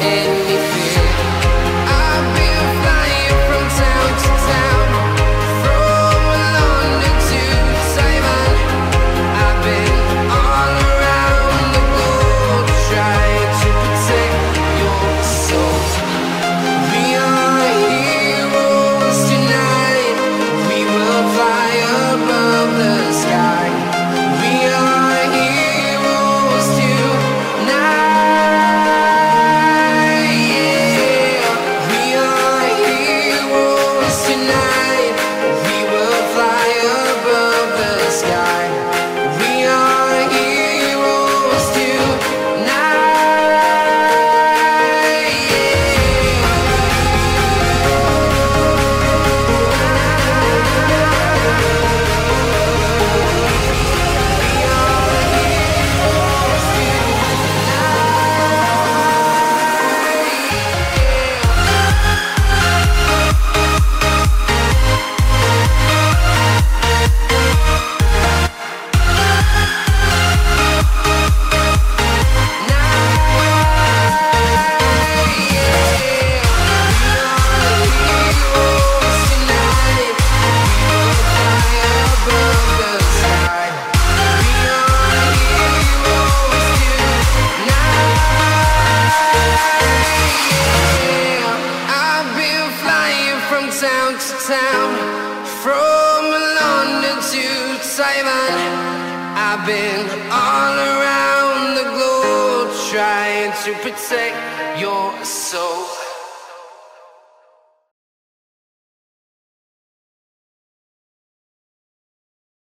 any fear. I've been flying from town to town, from London to Taiwan. I've been all around the globe trying to protect your soul. We are heroes tonight. We will fly above the sky. We are heroes tonight. Yeah. We are heroes tonight. We will fly above the sky. We are heroes I've been flying from town to town, from London to Taiwan. I've been all around the globe trying to protect your soul.